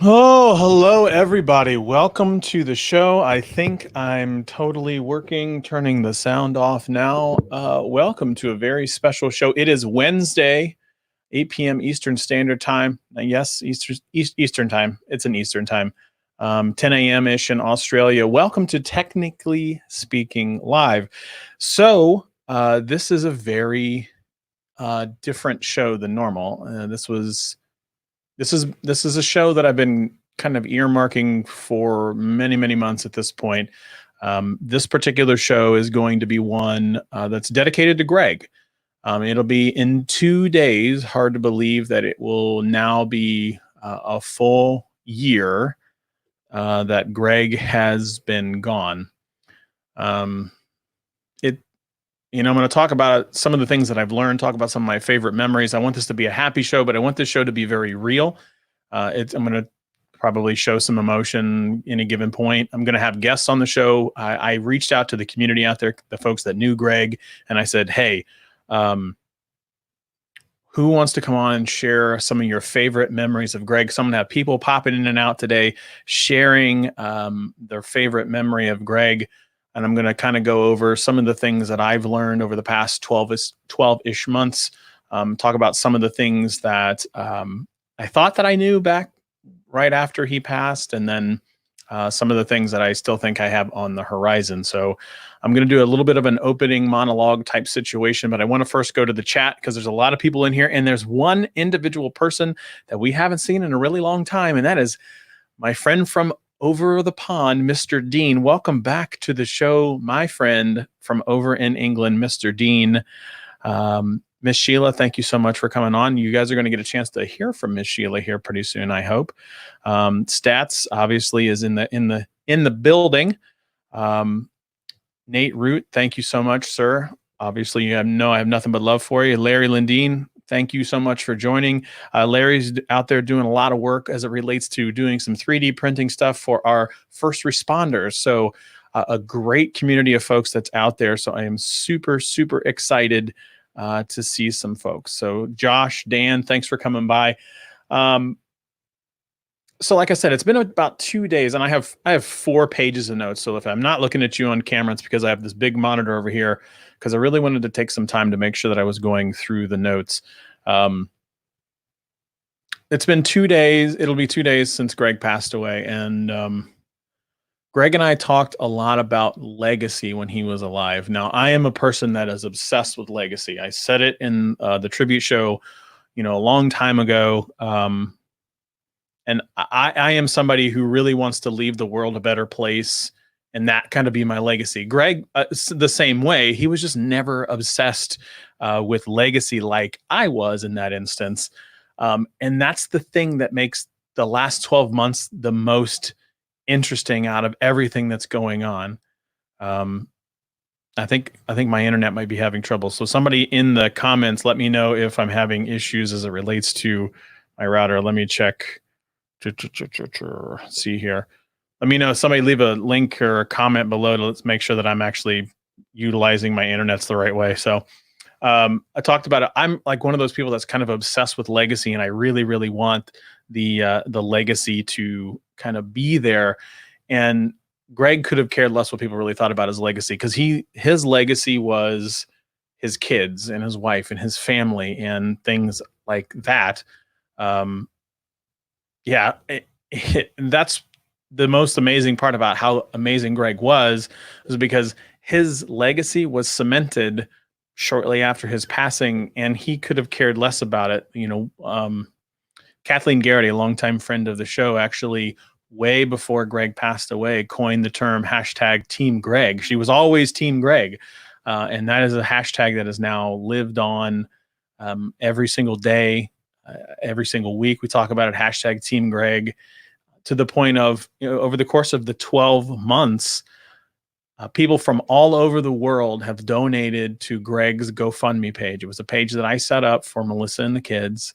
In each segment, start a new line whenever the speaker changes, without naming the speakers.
Oh, hello, everybody. Welcome to the show. I think I'm totally working, turning the sound off now. Welcome to a very special show. It is Wednesday, 8 p.m. Eastern Standard Time. Yes, Eastern Time. It's an Eastern Time. 10 a.m. ish in Australia. Welcome to Technically Speaking Live. This is a very different show than normal. This is a show that I've been kind of earmarking for many, many months at this point. This particular show is going to be one that's dedicated to Greg. It'll be in 2 days. Hard to believe that it will now be a full year that Greg has been gone. Um, it I'm going to talk about some of the things that I've learned, talk about some of my favorite memories. I want this to be a happy show, but I want this show to be very real. I'm going to probably show some emotion in a given point. I'm going to have guests on the show. I reached out to the community out there, the folks that knew Greg, and I said, hey, who wants to come on and share some of your favorite memories of Greg? So I'm going to have people popping in and out today sharing their favorite memory of Greg. And I'm going to kind of go over some of the things that I've learned over the past 12-ish months, talk about some of the things that I thought that I knew back right after he passed, and then some of the things that I still think I have on the horizon. So I'm going to do a little bit of an opening monologue type situation, but I want to first go to the chat because there's a lot of people in here, and there's one individual person that we haven't seen in a really long time, and that is my friend from over the pond, Mr. Dean. Welcome back to the show, my friend from over in England, Mr. Dean. Miss Sheila, thank you so much for coming on. You guys are going to get a chance to hear from Miss Sheila here pretty soon, I hope. Stats obviously is in the building. Nate Root, thank you so much, sir. Obviously, I have nothing but love for you. Larry Lindeen, thank you so much for joining. Larry's out there doing a lot of work as it relates to doing some 3D printing stuff for our first responders. So a great community of folks that's out there. So I am super, super excited to see some folks. So Josh, Dan, thanks for coming by. So like I said, it's been about 2 days, and I have 4 pages of notes. So if I'm not looking at you on camera, it's because I have this big monitor over here, because I really wanted to take some time to make sure that I was going through the notes. It's been 2 days. It'll be 2 days since Greg passed away, and Greg and I talked a lot about legacy when he was alive. Now, I am a person that is obsessed with legacy. I said it in the tribute show, a long time ago. And I am somebody who really wants to leave the world a better place, and that kind of be my legacy. Greg, the same way. He was just never obsessed with legacy like I was in that instance. And that's the thing that makes the last 12 months the most interesting out of everything that's going on. I think my internet might be having trouble. So somebody in the comments, let me know if I'm having issues as it relates to my router. Let me check. See here. Let me know. Somebody leave a link or a comment below to let's make sure that I'm actually utilizing my internets the right way. So I talked about it. I'm like one of those people that's kind of obsessed with legacy, and I really, really want the legacy to kind of be there. And Greg could have cared less what people really thought about his legacy, because his legacy was his kids and his wife and his family and things like that. That's the most amazing part about how amazing Greg was because his legacy was cemented shortly after his passing, and he could have cared less about it. Kathleen Garrity, a longtime friend of the show, actually way before Greg passed away, coined the term hashtag Team Greg. She was always Team Greg. And that is a hashtag that has now lived on every single day. Every single week we talk about it, hashtag Team Greg, to the point of, over the course of the 12 months, people from all over the world have donated to Greg's GoFundMe page. It was a page that I set up for Melissa and the kids.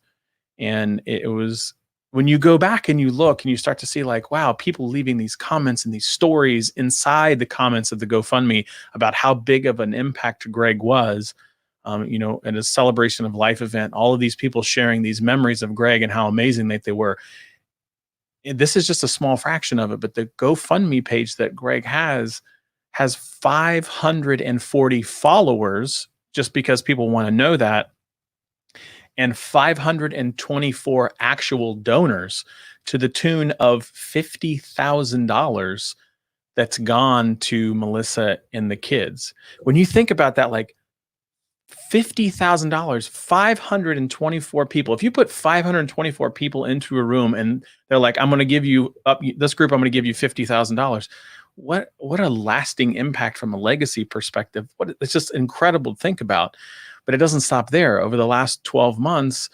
And it was, when you go back and you look and you start to see like, wow, people leaving these comments and these stories inside the comments of the GoFundMe about how big of an impact Greg was. At a celebration of life event, all of these people sharing these memories of Greg and how amazing that they were. this is just a small fraction of it, but the GoFundMe page that Greg has 540 followers, just because people want to know that, and 524 actual donors to the tune of $50,000 that's gone to Melissa and the kids. When you think about that, like $50,000, 524 people. If you put 524 people into a room and they're like, I'm going to give you this group, I'm going to give you $50,000. What a lasting impact from a legacy perspective. It's just incredible to think about. But it doesn't stop there. Over the last 12 months,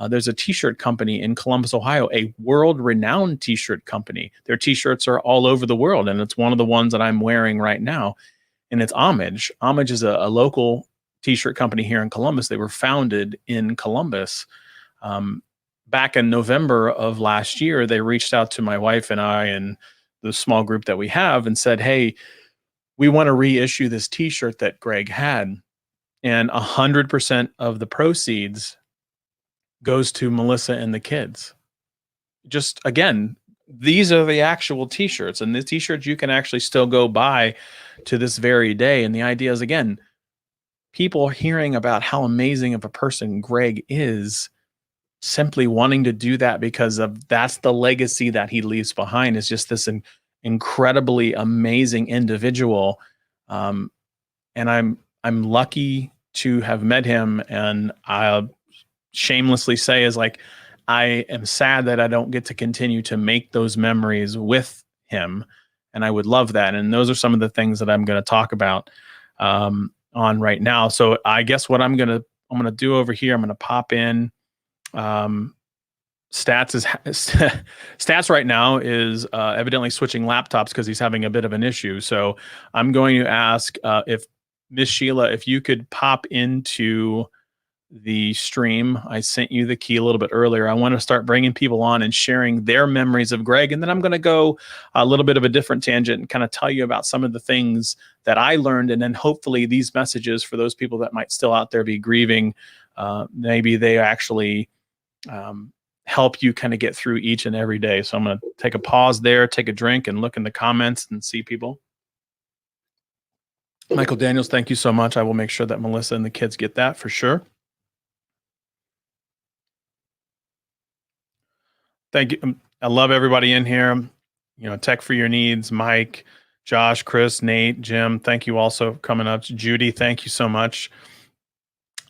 there's a t-shirt company in Columbus, Ohio, a world-renowned t-shirt company. Their t-shirts are all over the world, and it's one of the ones that I'm wearing right now, and it's Homage. Homage is a local t-shirt company here in Columbus. They were founded in Columbus. Back in November of last year, they reached out to my wife and I and the small group that we have and said, hey, we want to reissue this t-shirt that Greg had. And 100% of the proceeds goes to Melissa and the kids. Just, again, these are the actual t-shirts, and the t-shirts you can actually still go buy to this very day. And the idea is, again, people hearing about how amazing of a person Greg is, simply wanting to do that because of that's the legacy that he leaves behind, is just this incredibly amazing individual. And I'm lucky to have met him, and I'll shamelessly say is like, I am sad that I don't get to continue to make those memories with him, and I would love that. And those are some of the things that I'm going to talk about on right now. So I guess what I'm going to do over here, I'm going to pop in Stats right now is evidently switching laptops because he's having a bit of an issue. So I'm going to ask if Miss Sheila, if you could pop into the stream. I sent you the key a little bit earlier. I want to start bringing people on and sharing their memories of Greg. And then I'm going to go a little bit of a different tangent and kind of tell you about some of the things that I learned. And then hopefully these messages for those people that might still out there be grieving, maybe they actually help you kind of get through each and every day. So I'm going to take a pause there, take a drink, and look in the comments and see people. Michael Daniels, thank you so much. I will make sure that Melissa and the kids get that for sure. Thank you. I love everybody in here. You know, Tech for Your Needs, Mike, Josh, Chris, Nate, Jim, thank you also for coming up. Judy, thank you so much.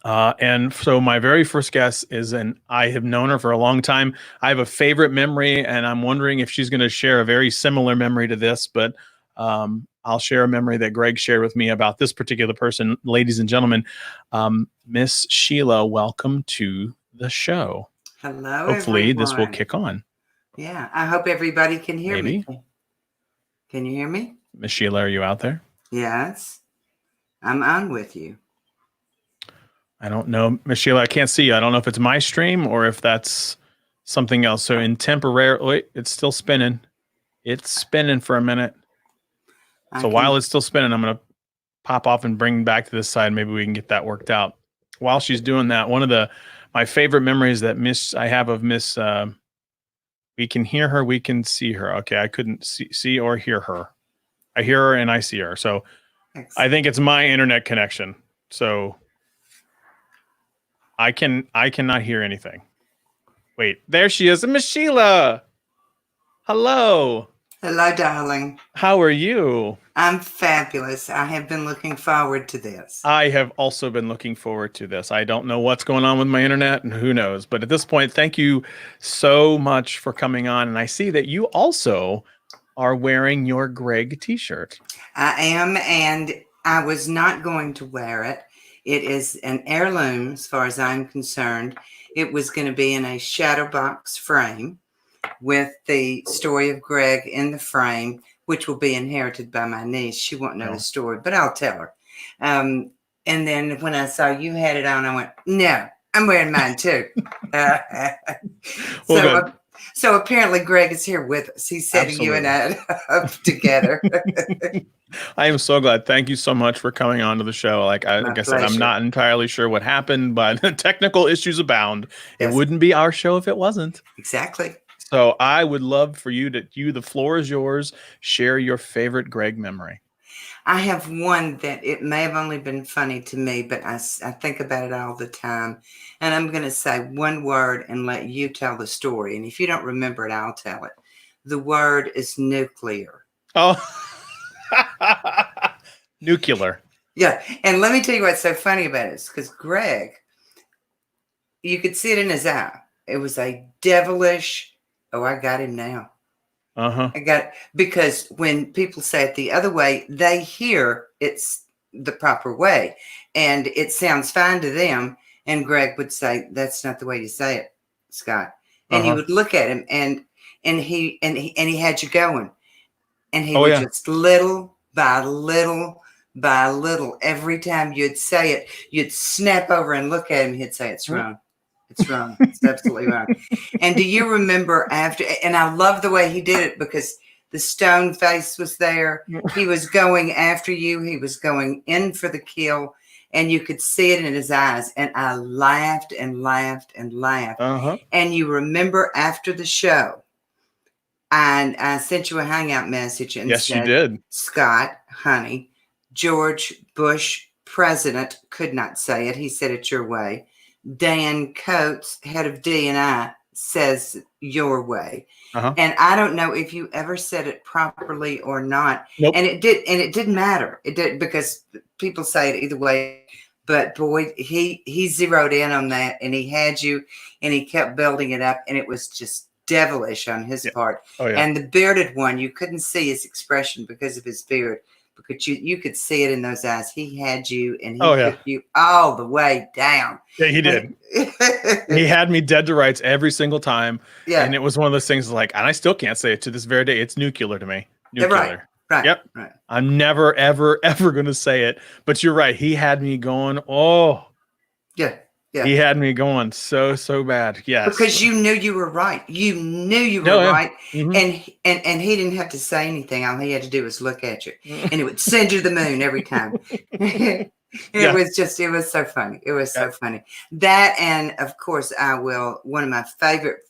And so my very first guest is, and I have known her for a long time. I have a favorite memory, and I'm wondering if she's going to share a very similar memory to this, but I'll share a memory that Greg shared with me about this particular person. Ladies and gentlemen, Miss Sheila, welcome to the show.
Hello,
hopefully
everyone.
This will kick on.
Yeah, I hope everybody can hear me. Can you hear me?
Miss Sheila, are you out there?
Yes, I'm on with you.
I don't know, Miss Sheila, I can't see you. I don't know if it's my stream or if that's something else. So in temporary, wait, it's still spinning. It's spinning for a minute. So while it's still spinning, I'm going to pop off and bring back to this side. Maybe we can get that worked out. While she's doing that, one of my favorite memories that I have of Miss, we can hear her, we can see her. Okay, I couldn't see or hear her. I hear her and I see her. So excellent. I think it's my internet connection. So I cannot hear anything. Wait, there she is, Miss Sheila. Hello.
Hello, darling.
How are you?
I'm fabulous. I have been looking forward to this.
I have also been looking forward to this. I don't know what's going on with my internet, and who knows. But at this point, thank you so much for coming on. And I see that you also are wearing your Greg t-shirt.
I am, and I was not going to wear it. It is an heirloom, as far as I'm concerned. It was going to be in a shadow box frame with the story of Greg in the frame, which will be inherited by my niece. She won't know the story, but I'll tell her. And then when I saw you had it on, I went, no, I'm wearing mine too. So apparently Greg is here with us. He's setting Absolutely. You and I up together.
I am so glad. Thank you so much for coming on to the show. Like I said, I'm not entirely sure what happened, but technical issues abound. Yes. It wouldn't be our show if it wasn't.
Exactly.
So I would love for the floor is yours. Share your favorite Greg memory.
I have one that it may have only been funny to me, but I think about it all the time. And I'm going to say one word and let you tell the story. And if you don't remember it, I'll tell it. The word is nuclear.
Oh, nuclear.
Yeah. And let me tell you what's so funny about it is because Greg, you could see it in his eye. It was a devilish, oh, I got him now.
Uh-huh.
Because when people say it the other way, they hear it's the proper way and it sounds fine to them. And Greg would say, that's not the way you say it, Scott. And you would look at him and he had you going, and he would just little by little by little, every time you'd say it, you'd snap over and look at him. He'd say, it's wrong. It's wrong. It's absolutely wrong. And do you remember after, and I love the way he did it because the stone face was there. He was going after you. He was going in for the kill and you could see it in his eyes. And I laughed and laughed and laughed. And you remember after the show, and I sent you a hangout message and
yes,
said,
you did.
Scott, honey, George Bush, president, could not say it. He said it your way. Dan Coates, head of D&I, says your way. And I don't know if you ever said it properly or not.
Nope.
And it didn't matter. It did, because people say it either way. But boy, he zeroed in on that and he had you and he kept building it up and it was just devilish on his part. And the bearded one, you couldn't see his expression because of his beard. Because you could see it in those eyes. He had you and he took you all the way down.
Yeah, he did. He had me dead to rights every single time. Yeah. And it was one of those things like, and I still can't say it to this very day. It's nuclear to me. Nuclear.
Right.
Yep.
Right.
I'm never, ever, ever going to say it. But you're right. He had me going, oh.
Yeah. Yeah.
He had me going so bad. Yes.
Because you knew you were right. You knew you were right. And he didn't have to say anything. All he had to do was look at you. And it would send you to the moon every time. It was so funny. It was so funny. That, and of course one of my favorite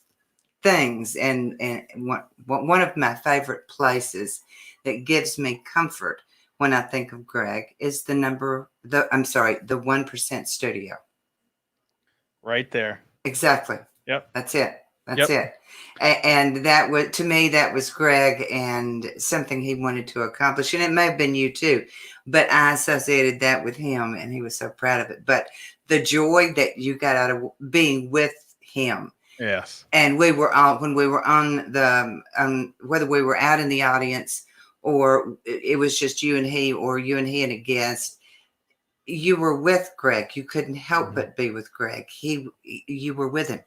things and one of my favorite places that gives me comfort when I think of Greg is the 1% studio.
Right there.
Exactly.
Yep.
That's it. That's it. And that was, to me, that was Greg and something he wanted to accomplish. And it may have been you too, but I associated that with him and he was so proud of it. But the joy that you got out of being with him.
Yes. And
we were all, when we were on the, whether we were out in the audience or it was just you and he or you and he and a guest, you were with Greg. You couldn't help but be with Greg. You were with him.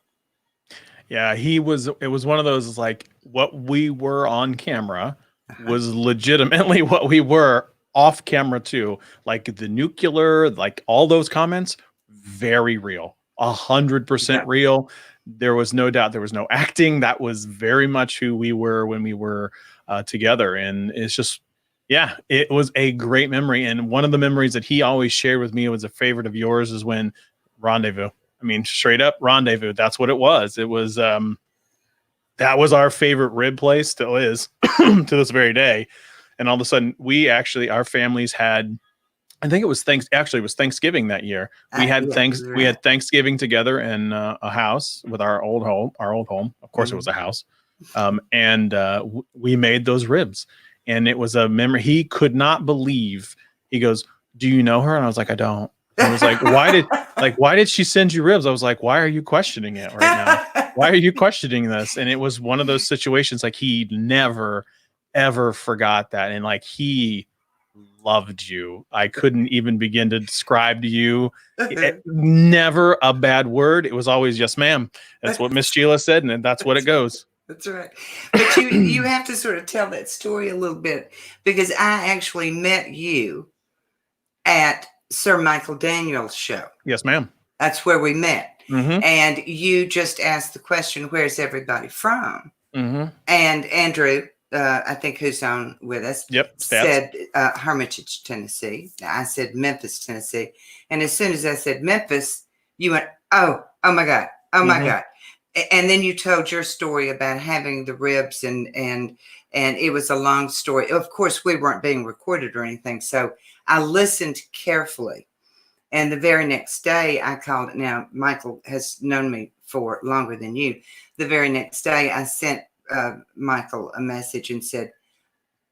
Yeah, it was one of those, like, what we were on camera was legitimately what we were off camera too. Like the nuclear, like all those comments, very real, 100% real. There was no doubt. There was no acting. That was very much who we were when we were together. And it's just, yeah, it was a great memory. And one of the memories that he always shared with me was a favorite of yours is when Rendezvous. I mean, straight up Rendezvous. That's what it was. It was, that was our favorite rib place, still is to this very day. And all of a sudden our families had, I think it was Thanksgiving that year. We had we had Thanksgiving together in a house with our old home. Of course it was a house. And we made those ribs. And it was a memory. He could not believe. He goes, "Do you know her?" And I was like, "I don't." And I was like, why did she send you ribs? I was like, why are you questioning it right now? Why are you questioning this? And it was one of those situations, like, he never, ever forgot that. And like, he loved you. I couldn't even begin to describe to you. Never a bad word. It was always, yes, ma'am. That's what Miss Sheila said. And that's what it goes.
That's right. But you have to sort of tell that story a little bit, because I actually met you at Sir Michael Daniels' show.
Yes, ma'am.
That's where we met. And you just asked the question, where's everybody from? And Andrew, I think, who's on with us, said Hermitage, Tennessee. I said Memphis, Tennessee. And as soon as I said Memphis, you went, oh my God. Oh my God. And then you told your story about having the ribs, and it was a long story. Of course, we weren't being recorded or anything, so I listened carefully. And the very next day, I called. Now, Michael has known me for longer than you. The very next day, I sent Michael a message and said,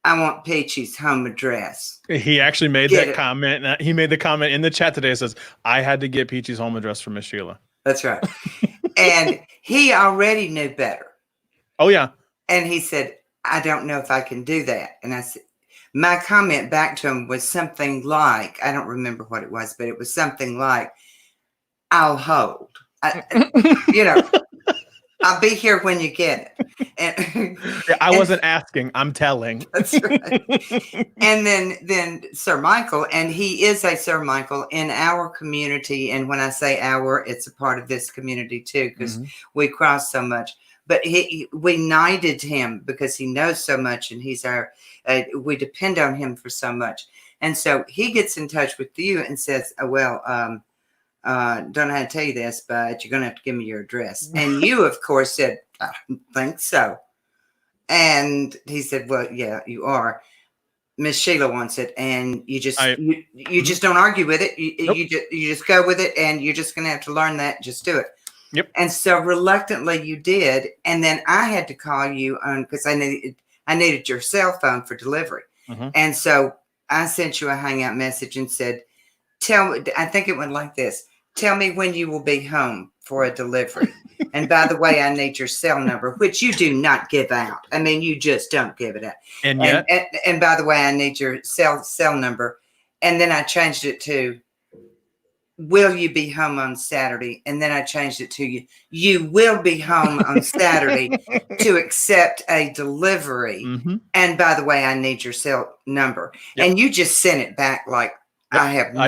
"I want Peachy's home address."
He actually made
Get
that
it.
comment. He made the comment in the chat today. It says, "I had to get Peachy's home address from Miss Sheila."
That's right. And he already knew better.
Oh yeah.
And he said, "I don't know if I can do that." And I said, my comment back to him was something like, I don't remember what it was, but it was something like, "I'll hold. You know, I'll be here when you get it." And
I wasn't asking, I'm telling.
That's right. And then Sir Michael, and he is a Sir Michael in our community. And when I say our, it's a part of this community too, because we cross so much. But we knighted him because he knows so much, and he's we depend on him for so much. And so he gets in touch with you and says, "Oh, well, don't know how to tell you this, but you're going to have to give me your address." And you, of course, said, "I don't think so." And he said, "Well, yeah, you are. Miss Sheila wants it, and you just you just don't argue with it. You just go with it, and you're just going to have to learn that. Just do it."
Yep.
And so reluctantly you did, and then I had to call you on because I needed your cell phone for delivery, and so I sent you a Hangout message and said, I think it went like this: "Tell me when you will be home for a delivery. And by the way, I need your cell number," which you do not give out. I mean, you just don't give it out.
And yet,
and by the way, I need your cell number. And then I changed it to, "Will you be home on Saturday?" And then I changed it to, "You will be home on Saturday to accept a delivery. And by the way, I need your cell number." Yep. And you just sent it back like, I have no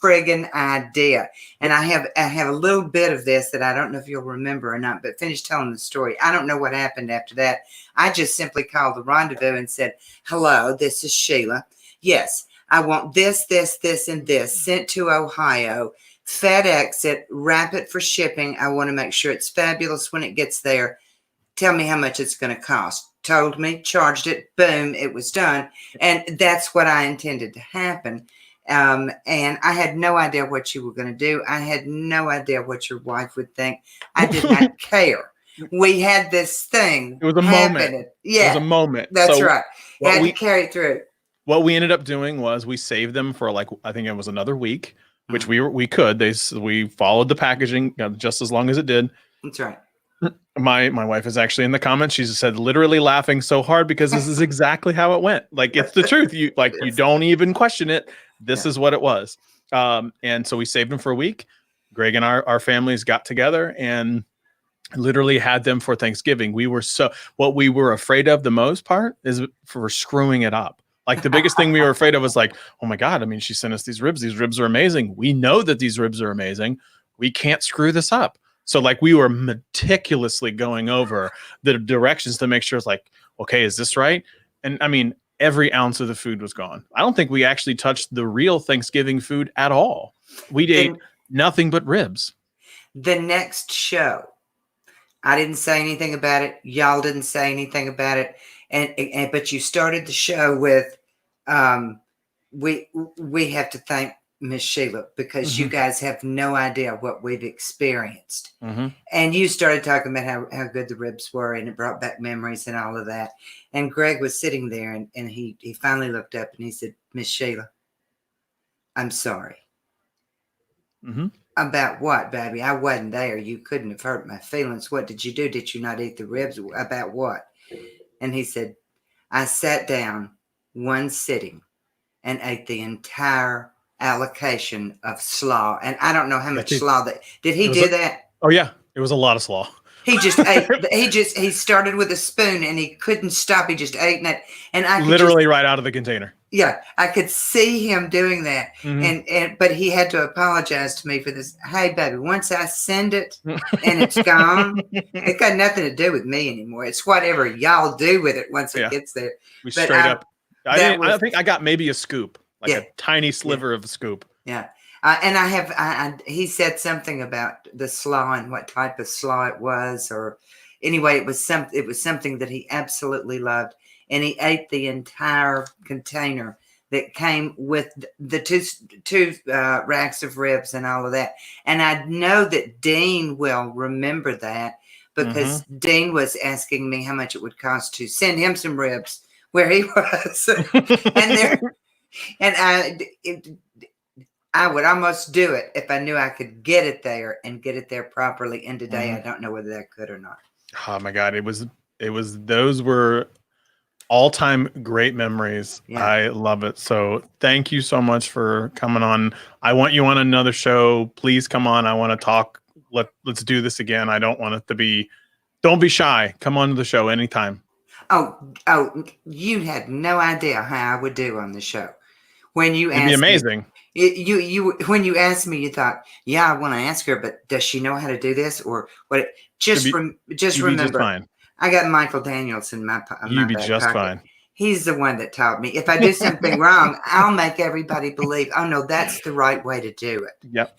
friggin' idea. And I have a little bit of this that I don't know if you'll remember or not, but finish telling the story. I don't know what happened after that. I just simply called the rendezvous and said, "Hello, this is Sheila. Yes, I want this, this, this, and this sent to Ohio. FedEx it, wrap it for shipping. I want to make sure it's fabulous when it gets there. Tell me how much it's going to cost." Told me, charged it, boom, it was done. And that's what I intended to happen. And I had no idea what you were going to do. I had no idea what your wife would think. I did not care. We had this thing.
It was a moment.
Yeah.
It was a moment.
That's right. Had to carry it through.
What we ended up doing was we saved them for I think it was another week, which we could. We followed the packaging just as long as it did.
That's right.
My wife is actually in the comments. She said, literally laughing so hard because this is exactly how it went. Like, it's the truth. You you don't even question it. This is what it was. And so we saved them for a week. Greg and our families got together and literally had them for Thanksgiving. What we were afraid of the most part is for screwing it up. Like, the biggest thing we were afraid of was like, oh my God, I mean, she sent us these ribs. These ribs are amazing. We know that these ribs are amazing. We can't screw this up. So we were meticulously going over the directions to make sure it's like, okay, is this right? And I mean, every ounce of the food was gone. I don't think we actually touched the real Thanksgiving food at all. We ate nothing but ribs. The
next show, I didn't say anything about it. Y'all didn't say anything about it. But you started the show with, we have to thank Miss Sheila, because you guys have no idea what we've experienced. And you started talking about how good the ribs were, and it brought back memories and all of that. And Greg was sitting there, and he finally looked up and he said, "Miss Sheila, I'm sorry." "About what, baby? I wasn't there. You couldn't have hurt my feelings. What did you do? Did you not eat the ribs? About what?" And he said, "I sat down one sitting and ate the entire allocation of slaw." And I don't know how much slaw that did he do that?
Oh yeah, it was a lot of slaw.
He just ate. He started with a spoon and he couldn't stop. He just ate it, and I could
literally right out of the container.
Yeah, I could see him doing that, but he had to apologize to me for this. "Hey, baby, once I send it and it's gone, it got nothing to do with me anymore. It's whatever y'all do with it once it gets there."
We straight up. I think I got maybe a scoop. A tiny sliver of a scoop.
Yeah. And I have, he said something about the slaw and what type of slaw it was, or anyway, it was something that he absolutely loved, and he ate the entire container that came with the two racks of ribs and all of that. And I know that Dean will remember that because Dean was asking me how much it would cost to send him some ribs where he was, and there, and I would almost do it if I knew I could get it there and get it there properly. And today, I don't know whether that could or not.
Oh my God. Those were all-time great memories.
Yeah.
I love it. So thank you so much for coming on. I want you on another show. Please come on. I want to talk. Let's do this again. I don't want it to be, don't be shy. Come on to the show anytime.
Oh, you had no idea how I would do on the show. When you
It'd be amazing.
You when you asked me, you thought, yeah, I want to ask her, but does she know how to do this or what? Just remember,
just fine.
I got Michael Daniels in my
You'd be just
pocket.
fine.
He's the one that taught me. If I do something wrong, I'll make everybody believe, oh no, that's the right way to do it.
Yep,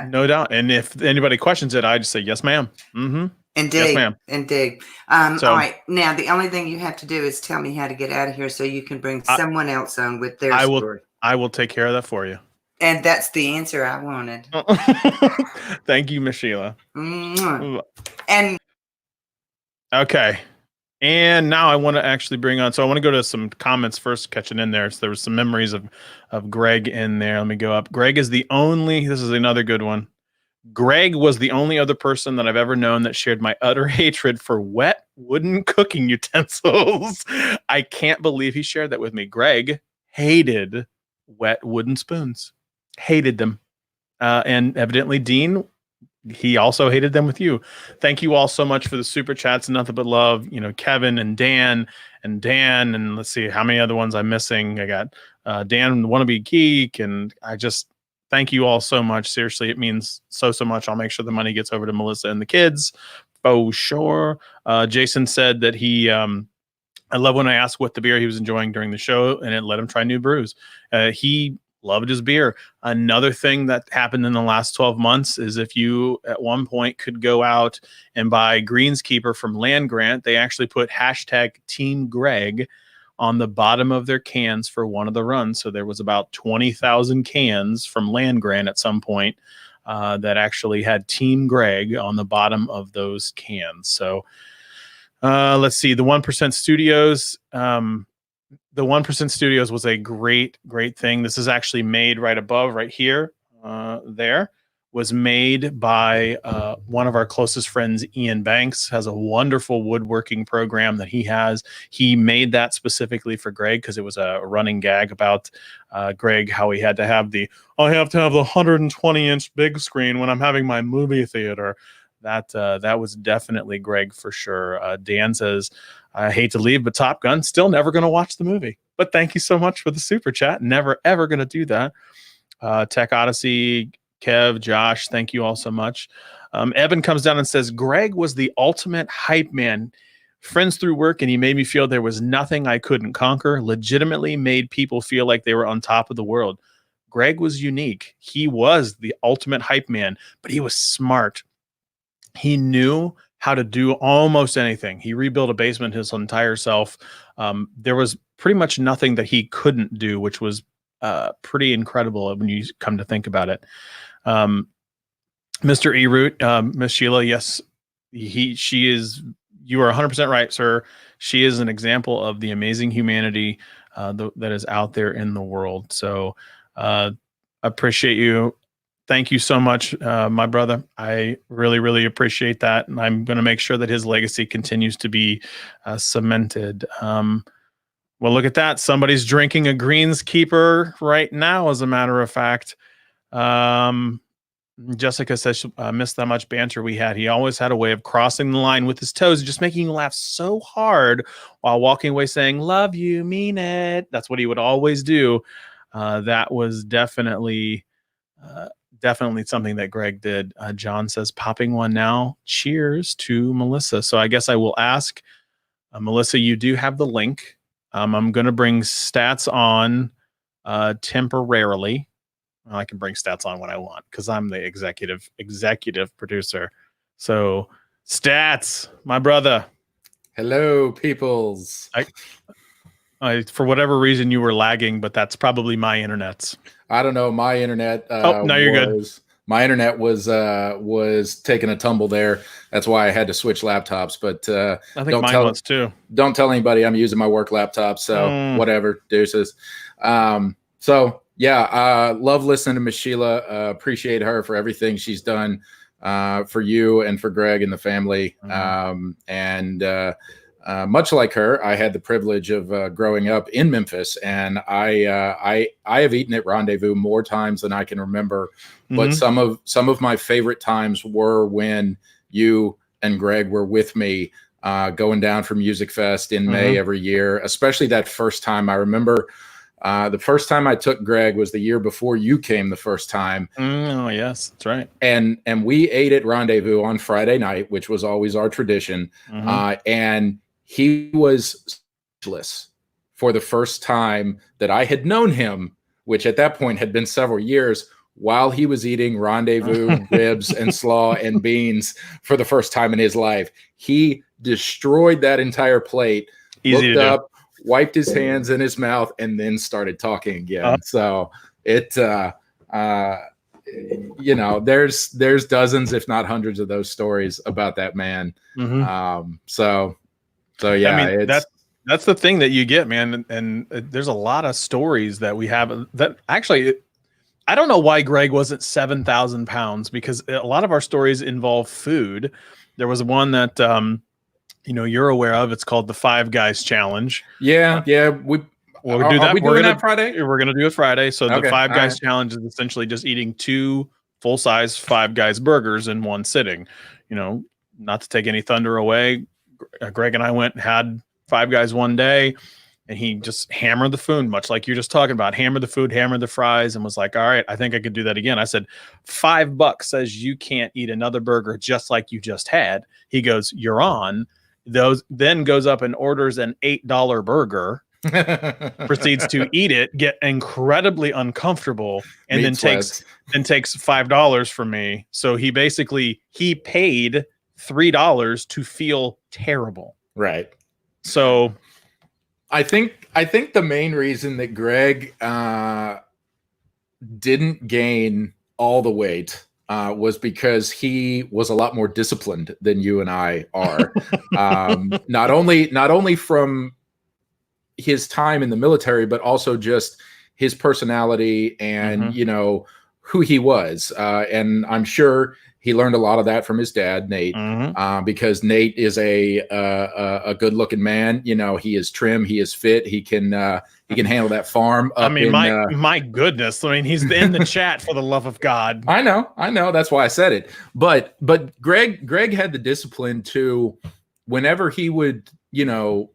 no doubt. And if anybody questions it, I just say yes, ma'am.
Indeed.
Yes, ma'am.
Indeed. All right. Now, the only thing you have to do is tell me how to get out of here so you can bring someone else on with their story.
I will take care of that for you.
And that's the answer I wanted.
Thank you, Miss Sheila.
And
okay. And now I want to actually bring on, so I want to go to some comments first, catching in there. So there was some memories of Greg in there. Let me go up. Greg is this is another good one. Greg was the only other person that I've ever known that shared my utter hatred for wet wooden cooking utensils. I can't believe he shared that with me. Greg hated wet wooden spoons. Hated them. And evidently, Dean, he also hated them with you. Thank you all so much for the super chats. Nothing but love. Kevin and Dan, and let's see how many other ones I'm missing. I got Dan, Wannabe Geek, and I just thank you all so much. Seriously, it means so much. I'll make sure the money gets over to Melissa and the kids. For sure. Jason said that I love when I asked what the beer he was enjoying during the show, and it let him try new brews. He loved his beer. Another thing that happened in the last 12 months is if you at one point could go out and buy Greenskeeper from Land Grant, they actually put hashtag Team Greg on the bottom of their cans for one of the runs. So there was about 20,000 cans from Land Grant at some point that actually had Team Greg on the bottom of those cans. So let's see, the 1% Studios. The 1% Studios was a great thing. This is actually made right above, right here. There was made by one of our closest friends, Ian Banks, has a wonderful woodworking program that he has. He made that specifically for Greg because it was a running gag about Greg, how he had to have I have to have the 120-inch big screen when I'm having my movie theater. That was definitely Greg for sure. Dan says, I hate to leave, but Top Gun, still never going to watch the movie. But thank you so much for the super chat. Never, ever going to do that. Tech Odyssey, Kev, Josh, thank you all so much. Evan comes down and says, Greg was the ultimate hype man. Friends through work, and he made me feel there was nothing I couldn't conquer. Legitimately made people feel like they were on top of the world. Greg was unique. He was the ultimate hype man, but he was smart. He knew how to do almost anything. He rebuilt a basement his entire self. There was pretty much nothing that he couldn't do, which was pretty incredible when you come to think about it. Mr. E-Root, Miss Sheila, yes, she is, you are 100% right, sir. She is an example of the amazing humanity that is out there in the world. So appreciate you. Thank you so much, my brother. I really appreciate that. And I'm going to make sure that his legacy continues to be cemented. Well, look at that. Somebody's drinking a Greenskeeper right now, as a matter of fact. Jessica says she missed that much banter we had. He always had a way of crossing the line with his toes and just making you laugh so hard while walking away saying, love you, mean it. That's what he would always do. That was definitely something that Greg did. John says, popping one now. Cheers to Melissa. So I guess I will ask, Melissa, you do have the link. I'm going to bring stats on temporarily. Well, I can bring Stats on when I want because I'm the executive producer. So Stats, my brother.
Hello, peoples.
For whatever reason you were lagging, but that's probably my internet's.
I don't know. My internet.
No, you're good.
My internet was taking a tumble there. That's why I had to switch laptops. But
I think mine was too.
Don't tell anybody I'm using my work laptop. So whatever, deuces. So yeah, love listening to Miss Sheila. Appreciate her for everything she's done for you and for Greg and the family. Much like her, I had the privilege of growing up in Memphis, and I have eaten at Rendezvous more times than I can remember. But some of my favorite times were when you and Greg were with me going down for Music Fest in May every year. Especially that first time. I remember the first time I took Greg was the year before you came the first time.
Oh yes, that's right.
And we ate at Rendezvous on Friday night, which was always our tradition. And he was speechless for the first time that I had known him, which at that point had been several years, while he was eating Rendezvous ribs and slaw and beans for the first time in his life. He destroyed that entire plate, looked up, wiped his hands in his mouth, and then started talking again. So it, there's dozens, if not hundreds of those stories about that man. So yeah,
I mean, that's the thing that you get, man. And there's a lot of stories that we have that actually, I don't know why Greg wasn't 7,000 pounds, because a lot of our stories involve food. There was one that, you're aware of. It's called the Five Guys Challenge.
Yeah.
We'll do that.
Are we doing that Friday?
We're going to do it Friday. So the Five Guys Challenge is essentially just eating 2 full-size Five Guys burgers in one sitting. Not to take any thunder away, Greg and I went and had Five Guys one day, and he just hammered the food, much like you're just talking about. Hammered the food, hammered the fries, and was like, all right, I think I could do that again. I said, $5 says you can't eat another burger just like you just had. He goes, you're on. Then goes up and orders an $8 burger, proceeds to eat it, get incredibly uncomfortable, and then takes $5 from me. So he paid $3 to feel terrible.
Right.
So
I think the main reason that Greg didn't gain all the weight was because he was a lot more disciplined than you and I are. Not only from his time in the military, but also just his personality and who he was. And I'm sure he learned a lot of that from his dad, Nate, because Nate is a good-looking man. He is trim, he is fit, he can handle that farm.
My goodness, he's in the chat, for the love of God.
I know. That's why I said it. But Greg had the discipline to, whenever he would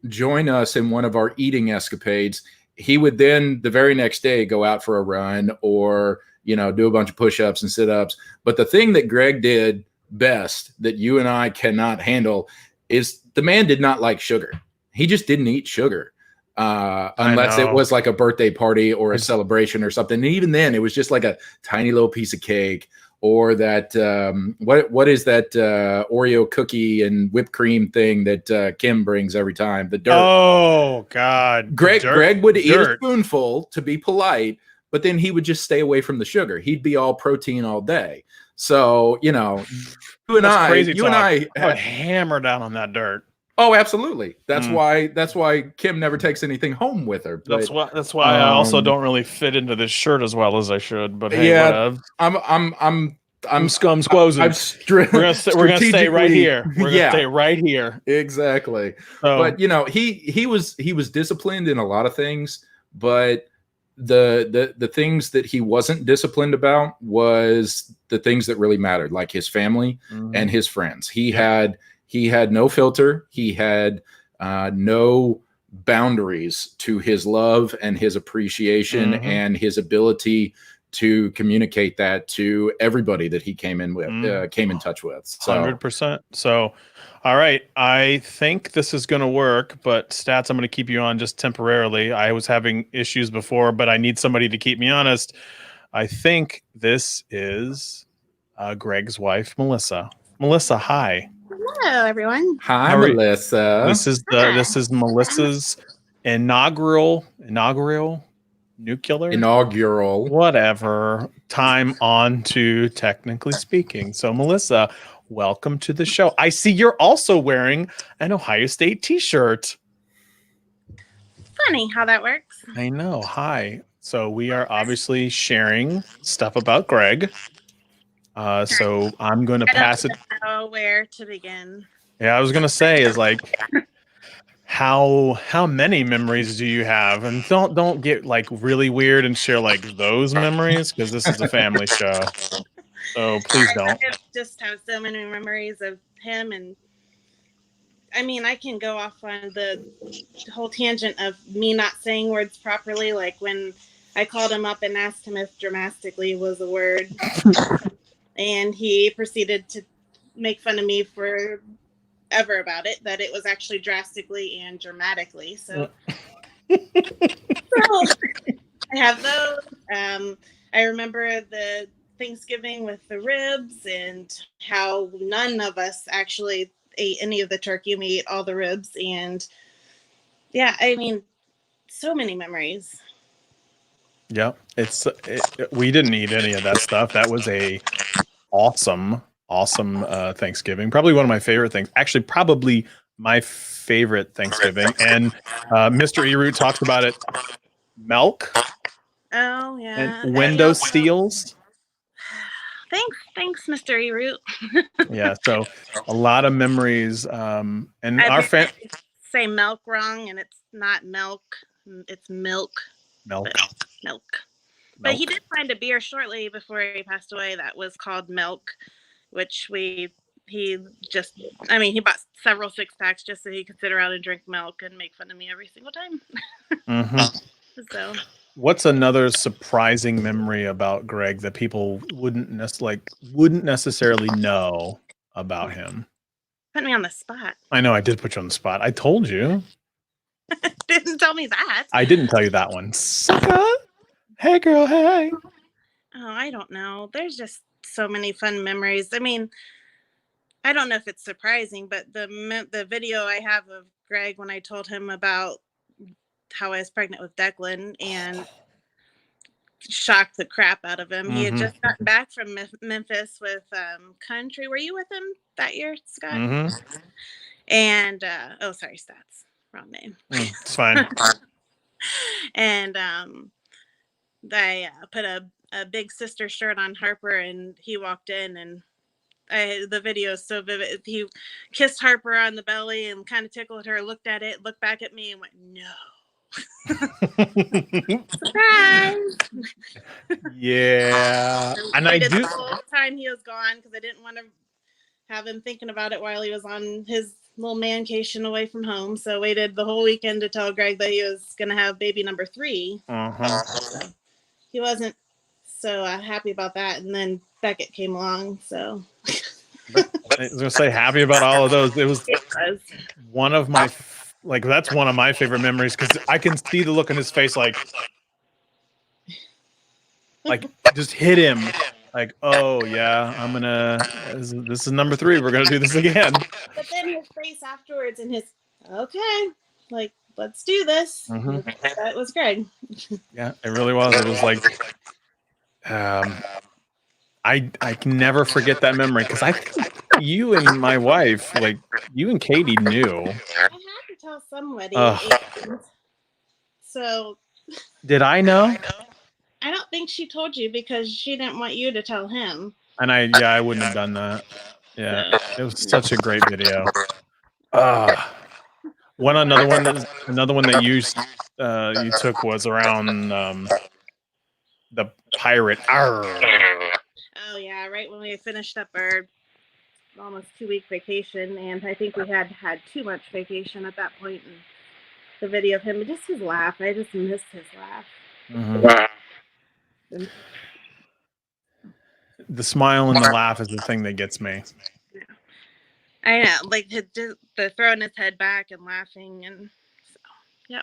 join us in one of our eating escapades, he would then the very next day go out for a run or do a bunch of push-ups and sit-ups. But the thing that Greg did best that you and I cannot handle is the man did not like sugar. He just didn't eat sugar unless it was like a birthday party or a celebration or something. And even then, it was just like a tiny little piece of cake or that what is that Oreo cookie and whipped cream thing that Kim brings every time? The dirt.
Oh, God.
Greg would eat a spoonful to be polite, but then he would just stay away from the sugar. He'd be all protein all day. So, you and I
would hammer down on that dirt.
Oh, absolutely. That's why Kim never takes anything home with her. But,
that's why I also don't really fit into this shirt as well as I should. But hey, whatever. I'm
squozing.
We're gonna stay right here. We're gonna stay right here.
Exactly. But he was disciplined in a lot of things, but the things that he wasn't disciplined about was the things that really mattered, like his family and his friends. He had no filter. He had no boundaries to his love and his appreciation and his ability to communicate that to everybody that he came in touch with. So
100%. So, all right. I think this is going to work, but Stats, I'm going to keep you on just temporarily. I was having issues before, but I need somebody to keep me honest. I think this is Greg's wife, Melissa. Melissa, hi.
Hello, everyone.
Hi,
How are you?
Melissa.
This is Melissa's inaugural nuclear
Inaugural.
whatever time on to Technically Speaking. So Melissa, welcome to the show. I see you're also wearing an Ohio State t-shirt.
Funny how that works.
I know. Hi. So we are obviously sharing stuff about Greg. So I'm going to pass it.
Know where to begin.
Yeah, I was going to say is like how many memories do you have? And don't get like really weird and share like those memories because this is a family show. So please don't.
I just have so many memories of him, and I mean, I can go off on the whole tangent of me not saying words properly, like when I called him up and asked him if dramatically was a word, and he proceeded to make fun of me forever about it, that it was actually drastically and dramatically. So, I have those. I remember the Thanksgiving with the ribs and how none of us actually ate any of the turkey. We ate all the ribs, and yeah, I mean, so many memories.
Yeah, we didn't eat any of that stuff. That was a awesome Thanksgiving. Probably one of my favorite things. Actually, probably my favorite Thanksgiving. And Mr. Eroot talks about it. Milk.
Oh yeah.
And window seals.
Thanks, Mr. Eroot.
Yeah, so a lot of memories. And our
say milk wrong, and it's not milk. It's milk.
Milk.
But he did find a beer shortly before he passed away that was called Milk, which he bought several 6-packs just so he could sit around and drink milk and make fun of me every single time.
Mm-hmm.
So,
what's another surprising memory about Greg that people wouldn't necessarily know about him?
Put me on the spot.
I know I did put you on the spot. I told you.
Didn't tell me that.
I didn't tell you that one. Sucker. Hey, girl. Hey.
Oh, I don't know. There's just so many fun memories. I mean, I don't know if it's surprising, but the video I have of Greg when I told him about how I was pregnant with Declan and shocked the crap out of him. Mm-hmm. He had just gotten back from Memphis with Country. Were you with him that year, Scott?
Mm-hmm.
And sorry, Stats. Wrong name.
It's fine.
And I put a big sister shirt on Harper, and he walked in, and the video is so vivid. He kissed Harper on the belly and kind of tickled her, looked at it, looked back at me, and went, "No." Surprise!
Yeah. And I do.
The whole time he was gone because I didn't want to have him thinking about it while he was on his little mancation away from home. So waited the whole weekend to tell Greg that he was going to have baby number 3. So he wasn't so happy about that. And then Beckett came along. So
I was going to say happy about all of those. It was one of my, that's one of my favorite memories because I can see the look on his face like just hit him. Like, oh yeah, I'm gonna. This is number 3. We're gonna do this again.
But then his face afterwards, and his okay, like let's do this. Mm-hmm. That was Greg.
Yeah, it really was. It was like, I can never forget that memory because I think you and my wife, like you and Katie, knew.
I had to tell somebody. So.
Did I know?
I don't think she told you because she didn't want you to tell him.
And I wouldn't have done that. Yeah, it was such a great video. Another one that you took was around the pirate. Arr.
Oh yeah, right when we finished up our almost 2-week vacation, and I think we had too much vacation at that point. And the video of him, just his laugh, I just missed his laugh.
Mm-hmm. The smile and the laugh is the thing that gets me.
Yeah. I know, like the throwing his head back and laughing, and so,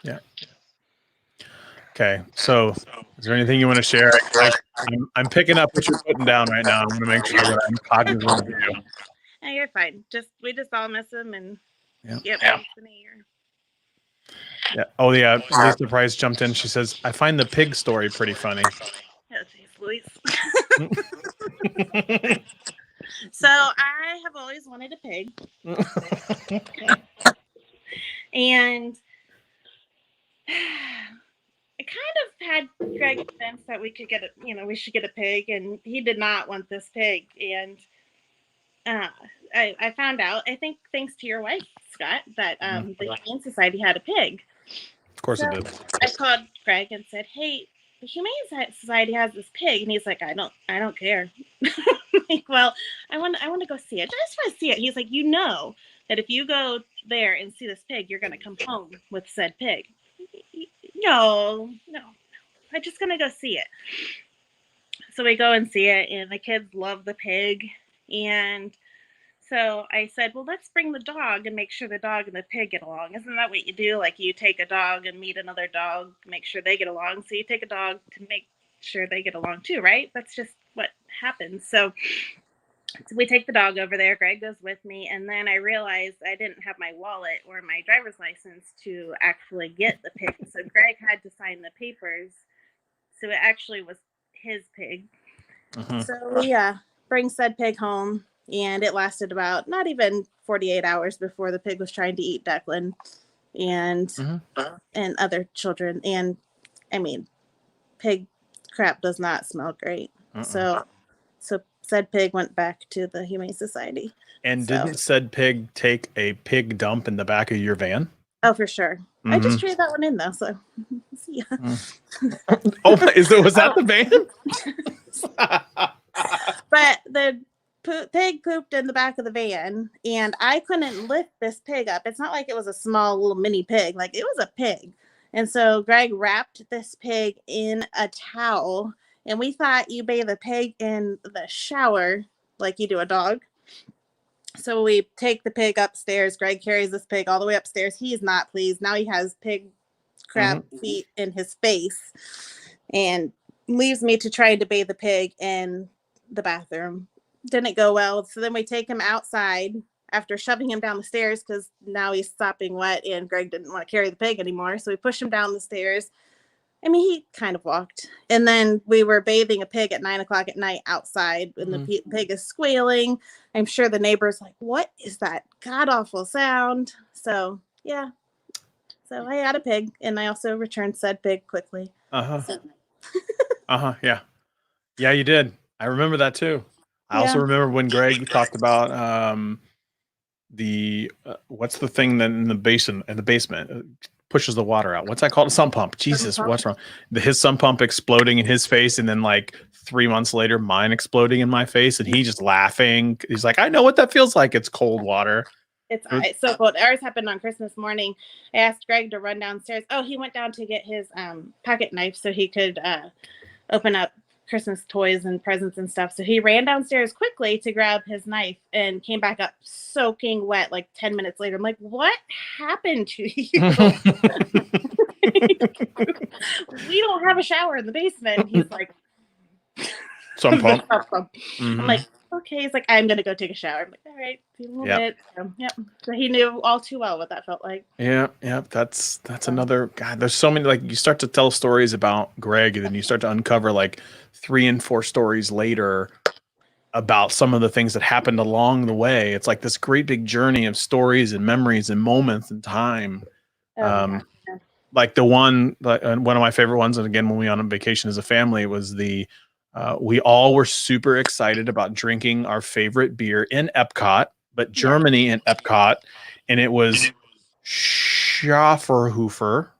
yeah.
Okay, so is there anything you want to share? I'm picking up what you're putting down right now. I want to make sure that I'm cognizant of you.
No, you're fine. We just all miss him, and
Yeah.
yep, it's been a year.
Yeah. Oh yeah. Lisa Price jumped in. She says, "I find the pig story pretty funny."
Oh, geez, Louise. So I have always wanted a pig, and I kind of had Greg convinced that we could get we should get a pig, and he did not want this pig. And I found out, I think thanks to your wife, Scott, that the Humane Society had a pig.
Of course
So
it did.
I called Greg and said, "Hey, the Humane Society has this pig," and he's like, "I don't care." Like, well, I want to go see it. I just want to see it. He's like, "You know that if you go there and see this pig, you're gonna come home with said pig." No, I'm just gonna go see it. So we go and see it, and the kids love the pig. And so I said, "Well, let's bring the dog and make sure the dog and the pig get along. Isn't that what you do? Like, you take a dog and meet another dog, make sure they get along. So you take a dog to make sure they get along too, right? That's just what happens." So we take the dog over there. Greg goes with me, and then I realized I didn't have my wallet or my driver's license to actually get the pig. So Greg had to sign the papers. So it actually was his pig. So we bring said pig home, and it lasted about not even 48 hours before the pig was trying to eat Declan and other children. And I mean, pig crap does not smell great. So said pig went back to the Humane Society.
And didn't said pig take a pig dump in the back of your van?
Oh, for sure. I just traded that one in though. So see ya.
Oh, was that the van?
But the pig pooped in the back of the van, and I couldn't lift this pig up. It's not like it was a small little mini pig. Like, it was a pig. And so Greg wrapped this pig in a towel, and we thought you bathe a pig in the shower like you do a dog. So we take the pig upstairs. Greg carries this pig all the way upstairs. He's not pleased. Now he has pig crap feet in his face, and leaves me to try to bathe the pig in the bathroom. Didn't go well. So then we take him outside after shoving him down the stairs, because now he's sopping wet and Greg didn't want to carry the pig anymore. So we push him down the stairs. I mean, he kind of walked. And then we were bathing a pig at 9:00 at night outside, and the pig is squealing. I'm sure the neighbor's like, "What is that god awful sound?" So yeah. So I got a pig, and I also returned said pig quickly.
Yeah. Yeah, you did. I remember that too. I also remember when Greg talked about the what's the thing that in the basement pushes the water out. What's that called? A sump pump. Jesus, what's wrong? His sump pump exploding in his face, and then like 3 months later, mine exploding in my face, and he just laughing. He's like, "I know what that feels like. It's cold water."
It's so cold. Ours happened on Christmas morning. I asked Greg to run downstairs. Oh, he went down to get his pocket knife so he could open up Christmas toys and presents and stuff. So he ran downstairs quickly to grab his knife and came back up soaking wet like 10 minutes later. I'm like, "What happened to you?" "We don't have a shower in the basement." He's like,
Sump pump.
I'm like, "Okay." He's like, "I'm gonna go take a shower." I'm like, "All right, see you in a little bit." So he knew all too well what that felt like.
Yeah. That's another God. There's so many, like, you start to tell stories about Greg, and then you start to uncover like 3 and 4 stories later about some of the things that happened along the way. It's like this great big journey of stories and memories and moments and time. Like the one of my favorite ones, and again, when we went on vacation as a family, was we all were super excited about drinking our favorite beer in Epcot, but Germany in Epcot, and it was Schafferhofer.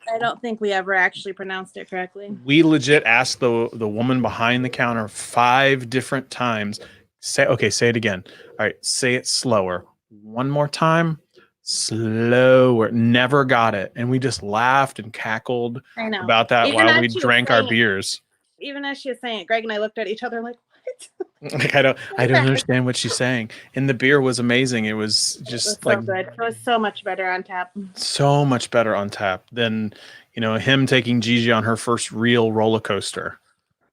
I don't think we ever actually pronounced it correctly.
We legit asked the woman behind the counter 5 different times. Say it again. All right, say it slower. One more time. Slower. Never got it. And we just laughed and cackled about that while we drank our beers.
Even as she was saying it, Greg and I looked at each other like, "What
Like, I don't understand what she's saying. And the beer was amazing. It was
It
just
was
like
so good. It was so much better on tap.
so much better on tap than, him taking Gigi on her first real roller coaster.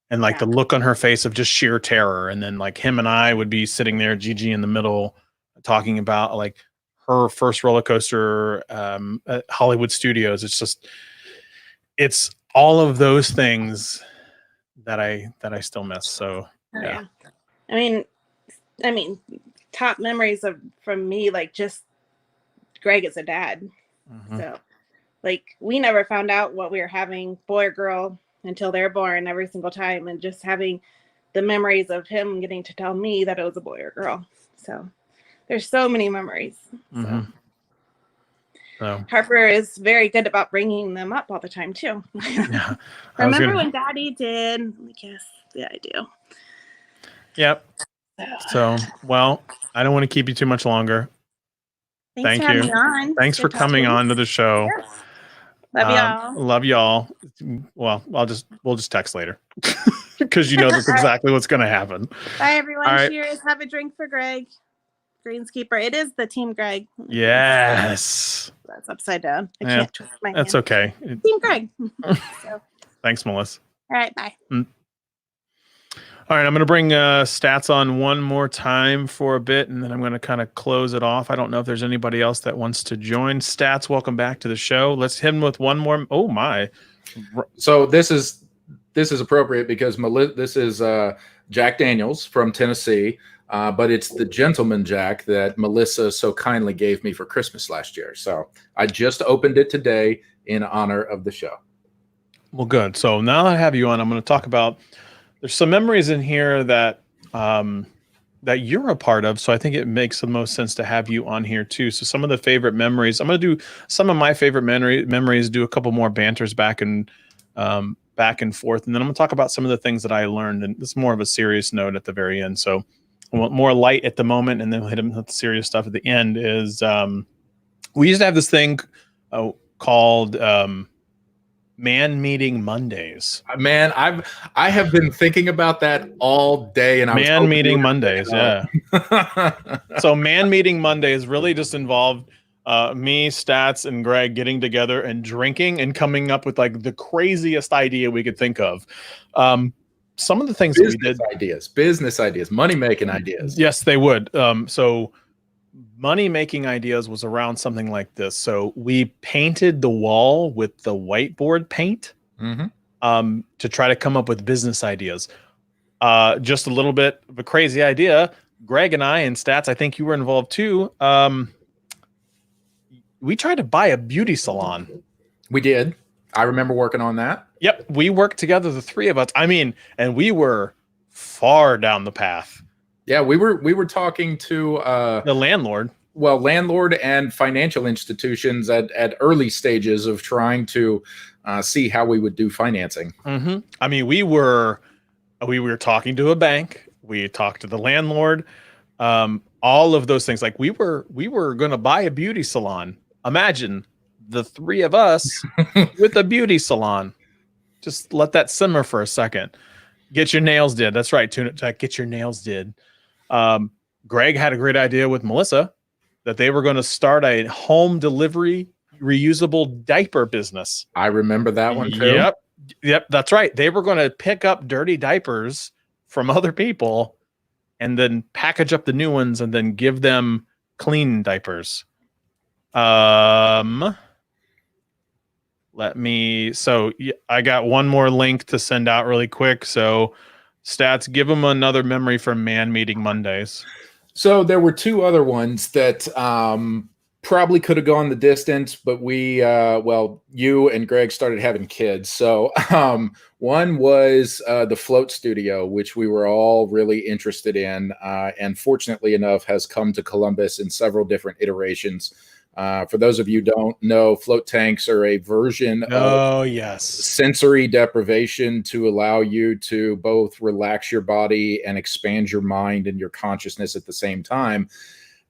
And like the look on her face of just sheer terror. And then like him and I would be sitting there, Gigi in the middle, talking about like her first roller coaster at Hollywood Studios. It's all of those things that I still miss. So yeah.
I mean, top memories from me, like just Greg as a dad.
Mm-hmm.
So like we never found out what we were having, boy or girl, until they're born every single time, and just having the memories of him getting to tell me that it was a boy or girl. So there's so many memories.
Mm-hmm. So
Harper is very good about bringing them up all the time too.
Yeah.
Remember when Daddy did? Like, yes, yeah, I do.
Yep. So, well, I don't want to keep you too much longer.
Thanks for having me on.
Thanks for coming on to the show.
Yes. Love y'all.
Love y'all. Well, we'll just text later because that's exactly what's going to happen.
Bye, everyone.
All right.
Cheers. Have a drink for Greg. Greenskeeper. It is the Team Greg.
Yes.
That's upside down. I can't twist my
That's
hand.
okay.
Team Greg.
Thanks, Melissa.
All right. Bye.
All right, I'm going to bring Stats on one more time for a bit, and then I'm going to kind of close it off. I don't know if there's anybody else that wants to join. Stats, welcome back to the show. Let's hit him with one more. Oh, my.
So this is appropriate because this is Jack Daniels from Tennessee, but it's the Gentleman Jack that Melissa so kindly gave me for Christmas last year. So I just opened it today in honor of the show.
Well, good. So now that I have you on, I'm going to talk about there's some memories in here that that you're a part of. So I think it makes the most sense to have you on here too. So some of the favorite memories, I'm going to do some of my favorite memories, do a couple more banters back and forth. And then I'm going to talk about some of the things that I learned. And it's more of a serious note at the very end. So I want more light at the moment, and then we'll hit him with the serious stuff at the end. Is we used to have this thing called Man Meeting Mondays.
Man, I have been thinking about that all day, and
Man Meeting Mondays, yeah. So Man Meeting Mondays really just involved me, Stats, and Greg getting together and drinking and coming up with like the craziest idea we could think of. Some of the things that we did,
business ideas, money making ideas.
Yes, they would. So money making ideas was around something like this. So we painted the wall with the whiteboard paint to try to come up with business ideas. Just a little bit of a crazy idea. Greg and I and Stats, I think you were involved too. We tried to buy a beauty salon.
We did. I remember working on that.
Yep. We worked together, the three of us. I mean, and we were far down the path.
Yeah, we were talking to
the landlord.
Well, landlord and financial institutions at early stages of trying to see how we would do financing.
Mm-hmm. I mean, we were talking to a bank. We talked to the landlord. All of those things. Like we were going to buy a beauty salon. Imagine the three of us with a beauty salon. Just let that simmer for a second. Get your nails did. That's right. Tune it. Get your nails did. Greg had a great idea with Melissa that they were going to start a home delivery reusable diaper business.
I remember that one too.
Yep. That's right. They were going to pick up dirty diapers from other people and then package up the new ones and then give them clean diapers. So I got one more link to send out really quick. So Stats, give them another memory from Man Meeting Mondays.
So there were two other ones that probably could have gone the distance, but you and Greg started having kids. So one was the Float Studio, which we were all really interested in, and fortunately enough has come to Columbus in several different iterations. For those of you who don't know, float tanks are a version of sensory deprivation to allow you to both relax your body and expand your mind and your consciousness at the same time.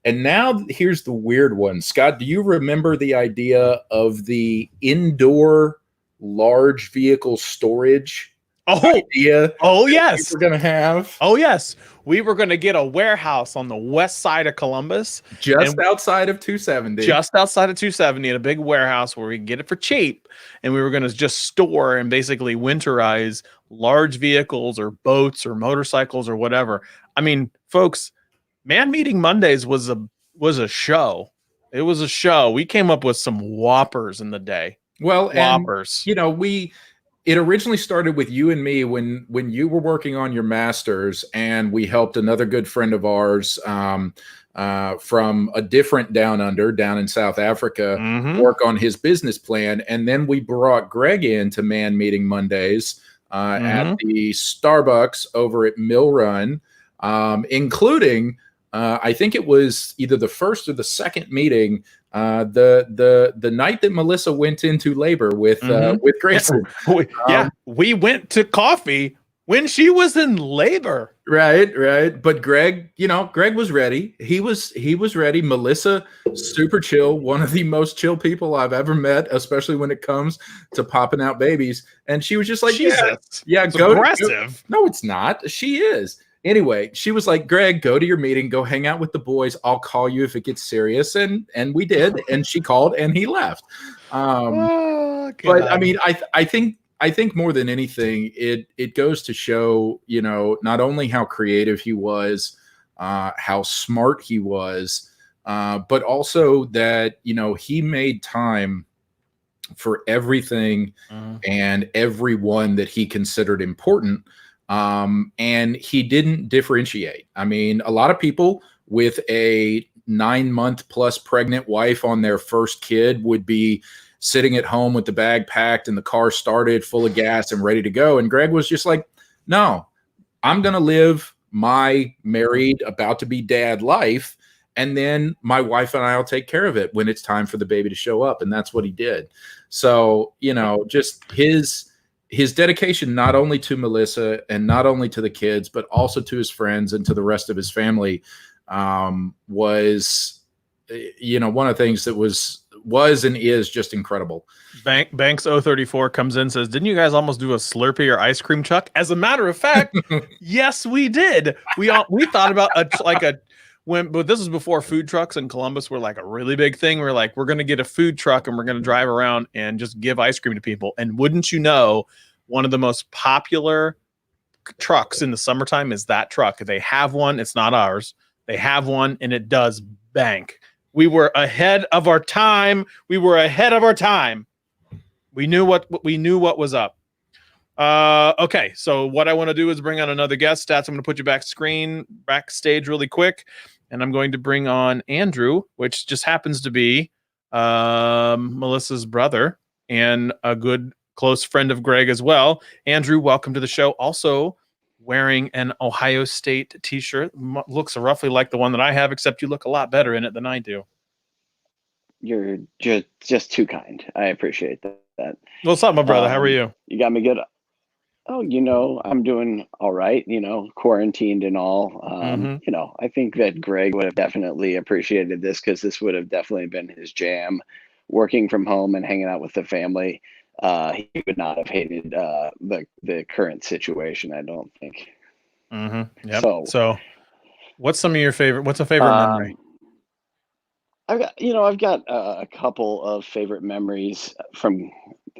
And now here's the weird one. Scott, do you remember the idea of the indoor large vehicle storage idea
Oh
we
yes.
were going to have?
Oh yes. We were going to get a warehouse on the west side of Columbus,
Just
and
outside of 270.
just outside of 270, in a big warehouse where we can get it for cheap. And we were going to just store and basically winterize large vehicles or boats or motorcycles or whatever. I mean, folks, Man Meeting Mondays was a show. It was a show. We came up with some whoppers in the day.
Well, and
Whoppers.
you know, it originally started with you and me when you were working on your master's, and we helped another good friend of ours from a different down in South Africa work on his business plan. And then we brought Greg into Man Meeting Mondays at the Starbucks over at Mill Run, including I think it was either the first or the second meeting, the night that Melissa went into labor with Grayson.
We went to coffee when she was in labor.
Right. But Greg was ready. He was ready. Melissa, super chill, one of the most chill people I've ever met, especially when it comes to popping out babies. And she was just like,
Jesus.
yeah,
It's aggressive.
No, it's not. She is. Anyway, she was like, Greg, go to your meeting, go hang out with the boys. I'll call you if it gets serious. And we did. And she called and he left. But I mean, I think more than anything, it goes to show, not only how creative he was, how smart he was, but also that, he made time for everything and everyone that he considered important. And he didn't differentiate. I mean, a lot of people with a 9-month plus pregnant wife on their first kid would be sitting at home with the bag packed and the car started full of gas and ready to go. And Greg was just like, no, I'm going to live my married, about to be dad life. And then my wife and I will take care of it when it's time for the baby to show up. And that's what he did. So, just his dedication, not only to Melissa and not only to the kids, but also to his friends and to the rest of his family, was, one of the things that was and is just incredible.
Banks 034 comes in and says, didn't you guys almost do a Slurpee or ice cream truck? As a matter of fact, yes, we did. We thought about but this was before food trucks in Columbus were like a really big thing. We're like, we're going to get a food truck and we're going to drive around and just give ice cream to people. And wouldn't you know, one of the most popular trucks in the summertime is that truck. They have one. It's not ours. They have one and it does bank. We were ahead of our time. We knew what was up. Okay, so what I want to do is bring on another guest. Stats, I'm going to put you backstage really quick, and I'm going to bring on Andrew, which just happens to be Melissa's brother and a good close friend of Greg as well. Andrew, welcome to the show. Also wearing an Ohio State t-shirt. Looks roughly like the one that I have, except you look a lot better in it than I do.
You're just too kind. I appreciate that.
What's up, my brother? How are you?
You got me good. Oh, I'm doing all right, quarantined and all. I think that Greg would have definitely appreciated this because this would have definitely been his jam, working from home and hanging out with the family. He would not have hated the current situation, I don't think.
Yep. So what's a favorite memory?
I've got a couple of favorite memories from,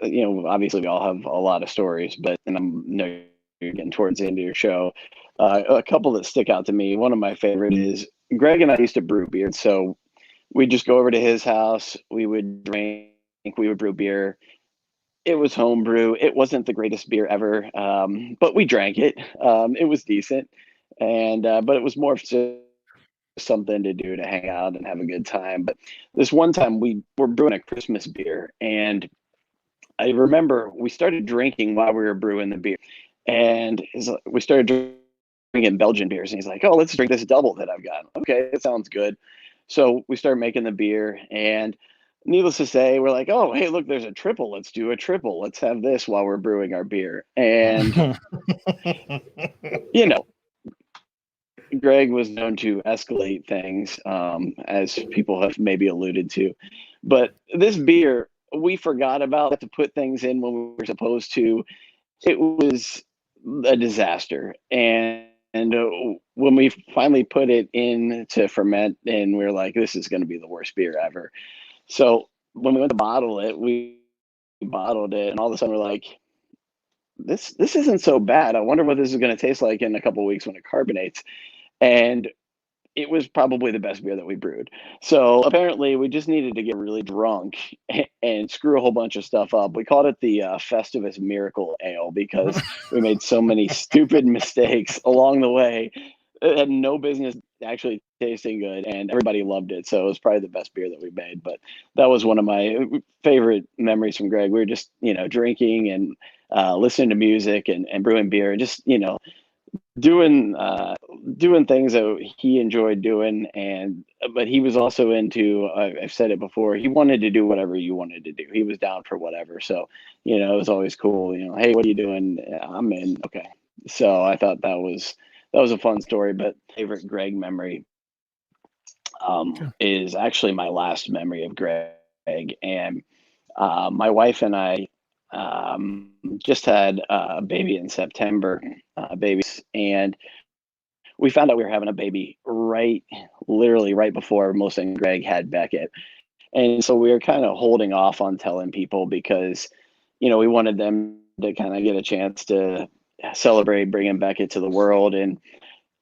obviously we all have a lot of stories, but you're getting towards the end of your show. A couple that stick out to me. One of my favorite is Greg and I used to brew beer. So we'd just go over to his house. We would drink, we would brew beer. It was home brew. It wasn't the greatest beer ever, but we drank it. It was decent. And, but it was more of just something to do to hang out and have a good time. But this one time we were brewing a Christmas beer, and I remember we started drinking while we were brewing the beer, and we started drinking Belgian beers, and he's like, oh, let's drink this double that I've got. Okay, it sounds good. So we started making the beer, and needless to say, we're like, oh, hey, look, there's a triple. Let's do a triple. Let's have this while we're brewing our beer. And Greg was known to escalate things, as people have maybe alluded to. But this beer, we forgot about to put things in when we were supposed to. It was a disaster. And when we finally put it in to ferment, and we were like, this is going to be the worst beer ever. So when we went to bottle it, we bottled it, and all of a sudden we're like, this isn't so bad. I wonder what this is going to taste like in a couple of weeks when it carbonates. And it was probably the best beer that we brewed. So apparently we just needed to get really drunk and screw a whole bunch of stuff up. We called it the Festivus Miracle Ale because we made so many stupid mistakes along the way. It had no business actually tasting good, and everybody loved it. So it was probably the best beer that we made. But that was one of my favorite memories from Greg. We were just, drinking and listening to music and brewing beer, and just, doing things that he enjoyed doing. But he was also into, I've said it before, he wanted to do whatever you wanted to do. He was down for whatever. So, it was always cool. Hey, what are you doing? I'm in. Okay. So I thought that was a fun story. But favorite Greg memory is actually my last memory of Greg. And my wife and I just had a baby in September, babies, and we found out we were having a baby literally right before Melissa and Greg had Beckett. And so we were kind of holding off on telling people because, we wanted them to kind of get a chance to celebrate bringing Beckett to the world. And,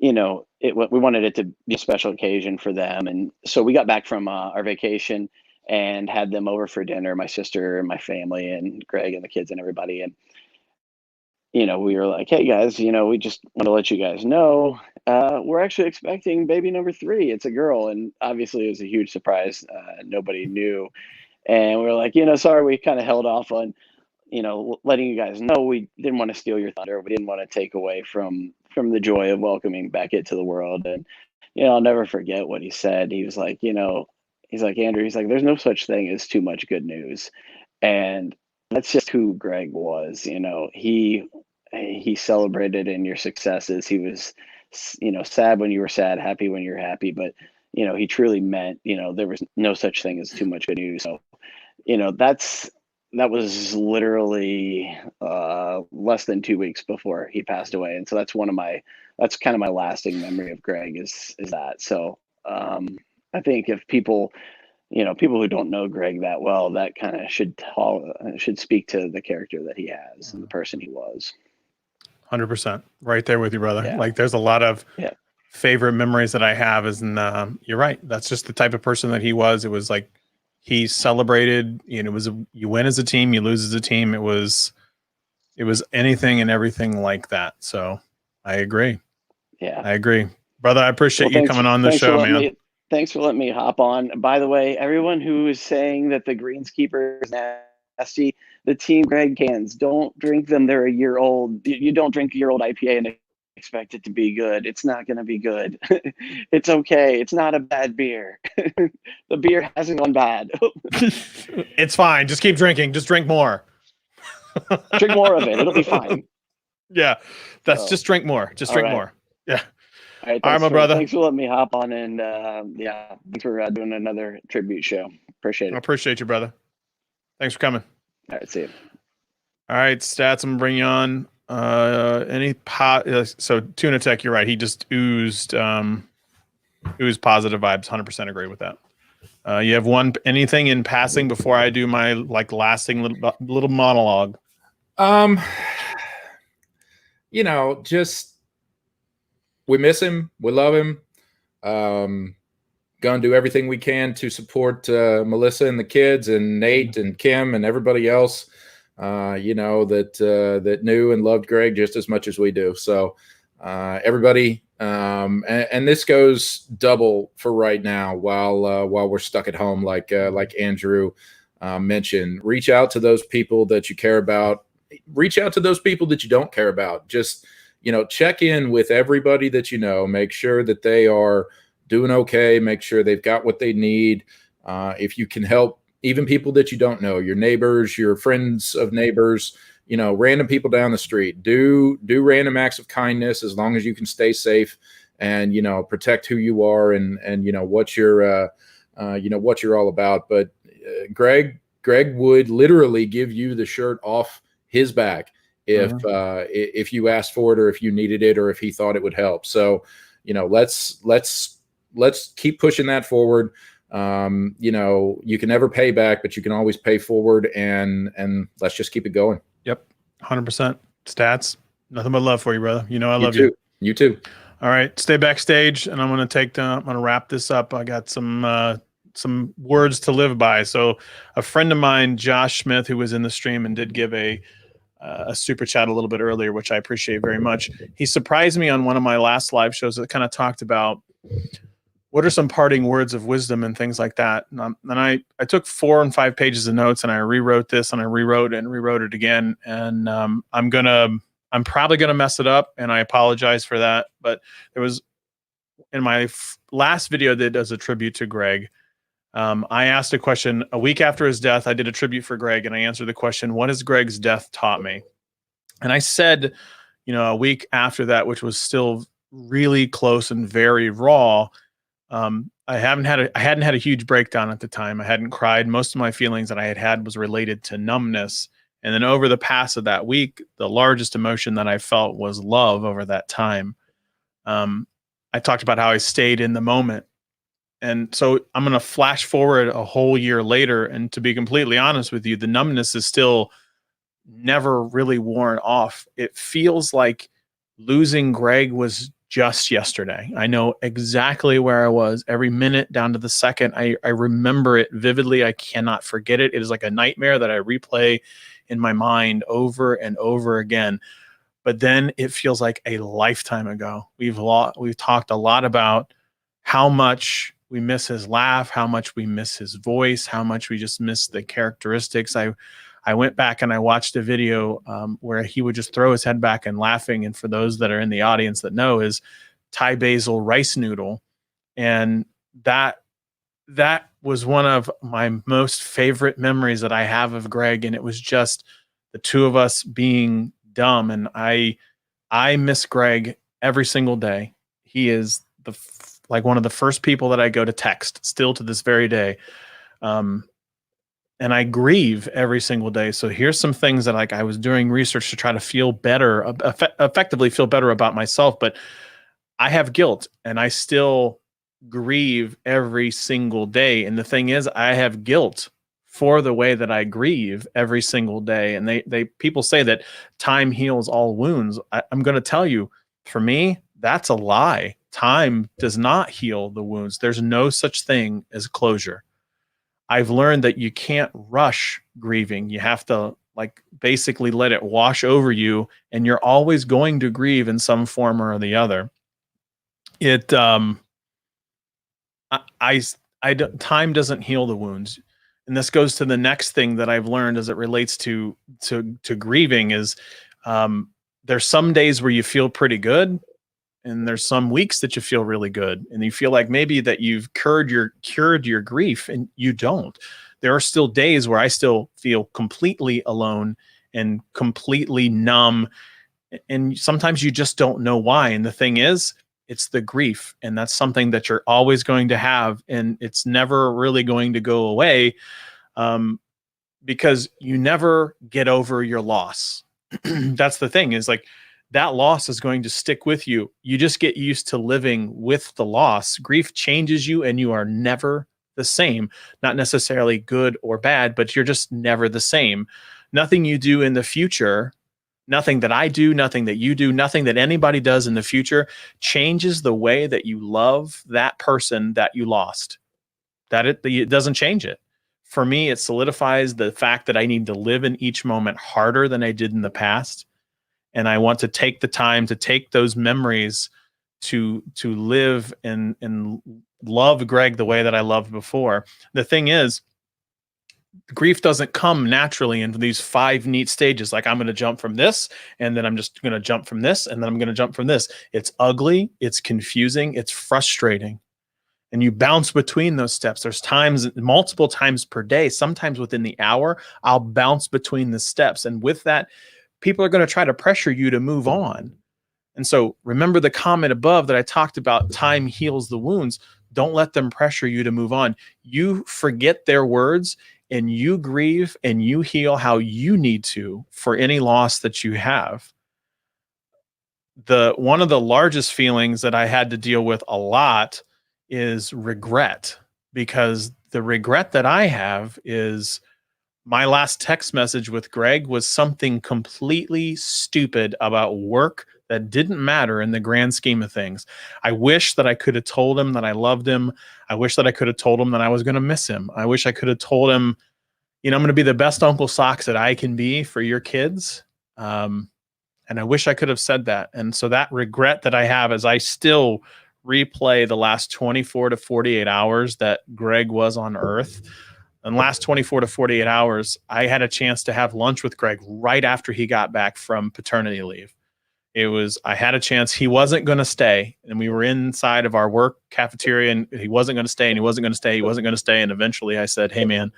we wanted it to be a special occasion for them. And so we got back from our vacation and had them over for dinner, my sister and my family and Greg and the kids and everybody. And, we were like, hey guys, we just want to let you guys know, we're actually expecting baby number 3. It's a girl. And obviously it was a huge surprise. Nobody knew. And we were like, sorry, we kind of held off on, letting you guys know. We didn't want to steal your thunder. We didn't want to take away from the joy of welcoming Beckett to the world. And, I'll never forget what he said. He was like, he's like, Andrew, he's like, there's no such thing as too much good news. And that's just who Greg was. He celebrated in your successes. He was, sad when you were sad, happy when you're happy. But, he truly meant, there was no such thing as too much good news. So, that was literally less than 2 weeks before he passed away. And so that's kind of my lasting memory of Greg is that. So I think if people who don't know Greg that well, that kind of should speak to the character that he has and the person he was.
100%. Right there with you, brother.
Yeah.
Like there's a lot of favorite memories that I have you're right. That's just the type of person that he was. It was like, he celebrated, you win as a team, you lose as a team. It was anything and everything like that. So I agree.
Yeah.
I agree. Brother, I appreciate you coming on the show, man.
Thanks for letting me hop on. By the way, everyone who is saying that the Greenskeeper is nasty, the Team Greg cans, don't drink them. They're a year old. You don't drink a year-old IPA and expect it to be good. It's not going to be good. It's okay. It's not a bad beer. The beer hasn't gone bad.
It's fine. Just keep drinking. Just drink more.
Drink more of it. It'll be fine.
Yeah. Just drink more. Just drink more. Yeah.
All right, my brother. Thanks for letting me hop on, and thanks for doing another tribute show. Appreciate it.
I appreciate you, brother. Thanks for coming.
All right, see you.
All right, Stats, I'm gonna bring you on. So Tuna Tech, you're right. He just oozed positive vibes. 100% agree with that. You have anything in passing before I do my lasting little monologue?
Just we miss him. We love him. Gonna do everything we can to support Melissa and the kids and Nate and Kim and everybody else. That knew and loved Greg just as much as we do. So everybody, and this goes double for right now while we're stuck at home, like Andrew mentioned. Reach out to those people that you care about. Reach out to those people that you don't care about. Just, check in with everybody that make sure that they are doing okay, make sure they've got what they need. If you can help even people that you don't know, your neighbors, your friends of neighbors, random people down the street, do random acts of kindness as long as you can stay safe and, protect who you are and what you're all about. But Greg would literally give you the shirt off his back if you asked for it, or if you needed it, or if he thought it would help. So, let's keep pushing that forward. You can never pay back, but you can always pay forward, and let's just keep it going.
Yep. 100%. Stats. Nothing but love for you, brother. I love
you.
you.
You too.
All right. Stay backstage, and I'm going to wrap this up. I got some words to live by. So a friend of mine, Josh Smith, who was in the stream and did give a super chat a little bit earlier, which I appreciate very much. He surprised me on one of my last live shows that kind of talked about what are some parting words of wisdom and things like that. And I took 4 and 5 pages of notes, and I rewrote this, and I rewrote it again. And I'm probably gonna mess it up, and I apologize for that. But there was, in my last video that does a tribute to Greg, I asked a question a week after his death. I did a tribute for Greg, and I answered the question, what has Greg's death taught me? And I said, a week after that, which was still really close and very raw, I hadn't had a huge breakdown at the time. I hadn't cried. Most of my feelings that I had was related to numbness. And then over the past of that week, the largest emotion that I felt was love over that time. I talked about how I stayed in the moment. And so I'm going to flash forward a whole year later. And to be completely honest with you, the numbness is still never really worn off. It feels like losing Greg was just yesterday. I know exactly where I was every minute down to the second. I remember it vividly. I cannot forget it. It is like a nightmare that I replay in my mind over and over again. But then it feels like a lifetime ago. We've talked a lot about how much we miss his laugh, how much we miss his voice, how much we just miss the characteristics. I went back and I watched a video where he would just throw his head back and laughing. And for those that are in the audience that know, is Thai basil rice noodle. And that was one of my most favorite memories that I have of Greg. And it was just the two of us being dumb. And I miss Greg every single day. He is like one of the first people that I go to text still to this very day. And I grieve every single day. So here's some things that I was doing research to try to feel better, effectively feel better about myself. But I have guilt, and I still grieve every single day. And the thing is, I have guilt for the way that I grieve every single day. And people say that time heals all wounds. I'm going to tell you, for me, that's a lie. Time does not heal the wounds. There's no such thing as closure. I've learned that you can't rush grieving. You have to basically let it wash over you, and you're always going to grieve in some form or the other. Time doesn't heal the wounds. And this goes to the next thing that I've learned as it relates to grieving is there's some days where you feel pretty good, and there's some weeks that you feel really good, and you feel like maybe that you've cured your grief, and you don't. There are still days where I still feel completely alone and completely numb, and sometimes you just don't know why. And the thing is, it's the grief, and that's something that you're always going to have, and it's never really going to go away, because you never get over your loss. That's the thing, is that loss is going to stick with you. You just get used to living with the loss. Grief changes you, and you are never the same. Not necessarily good or bad, but you're just never the same. Nothing you do in the future, nothing that I do, nothing that you do, nothing that anybody does in the future changes the way that you love that person that you lost. It doesn't change it. For me, it solidifies the fact that I need to live in each moment harder than I did in the past. And I want to take the time to take those memories to live and love Greg the way that I loved before. The thing is, grief doesn't come naturally in these 5 neat stages. Like, I'm going to jump from this, and then I'm just going to jump from this, and then I'm going to jump from this. It's ugly. It's confusing. It's frustrating. And you bounce between those steps. There's times, multiple times per day, sometimes within the hour, I'll bounce between the steps. And with that, people are going to try to pressure you to move on. And so remember the comment above that I talked about, time heals the wounds. Don't let them pressure you to move on. You forget their words, and you grieve and you heal how you need to for any loss that you have. One of the largest feelings that I had to deal with a lot is regret, because the regret that I have is my last text message with Greg was something completely stupid about work that didn't matter in the grand scheme of things. I wish that I could have told him that I loved him. I wish that I could have told him that I was going to miss him. I wish I could have told him, I'm going to be the best Uncle Socks that I can be for your kids. And I wish I could have said that. And so that regret that I have is I still replay the last 24 to 48 hours that Greg was on Earth. And last 24 to 48 hours, I had a chance to have lunch with Greg right after he got back from paternity leave. I had a chance. He wasn't going to stay. And we were inside of our work cafeteria, and he wasn't going to stay, and he wasn't going to stay. He wasn't going to stay. And eventually I said, hey, man,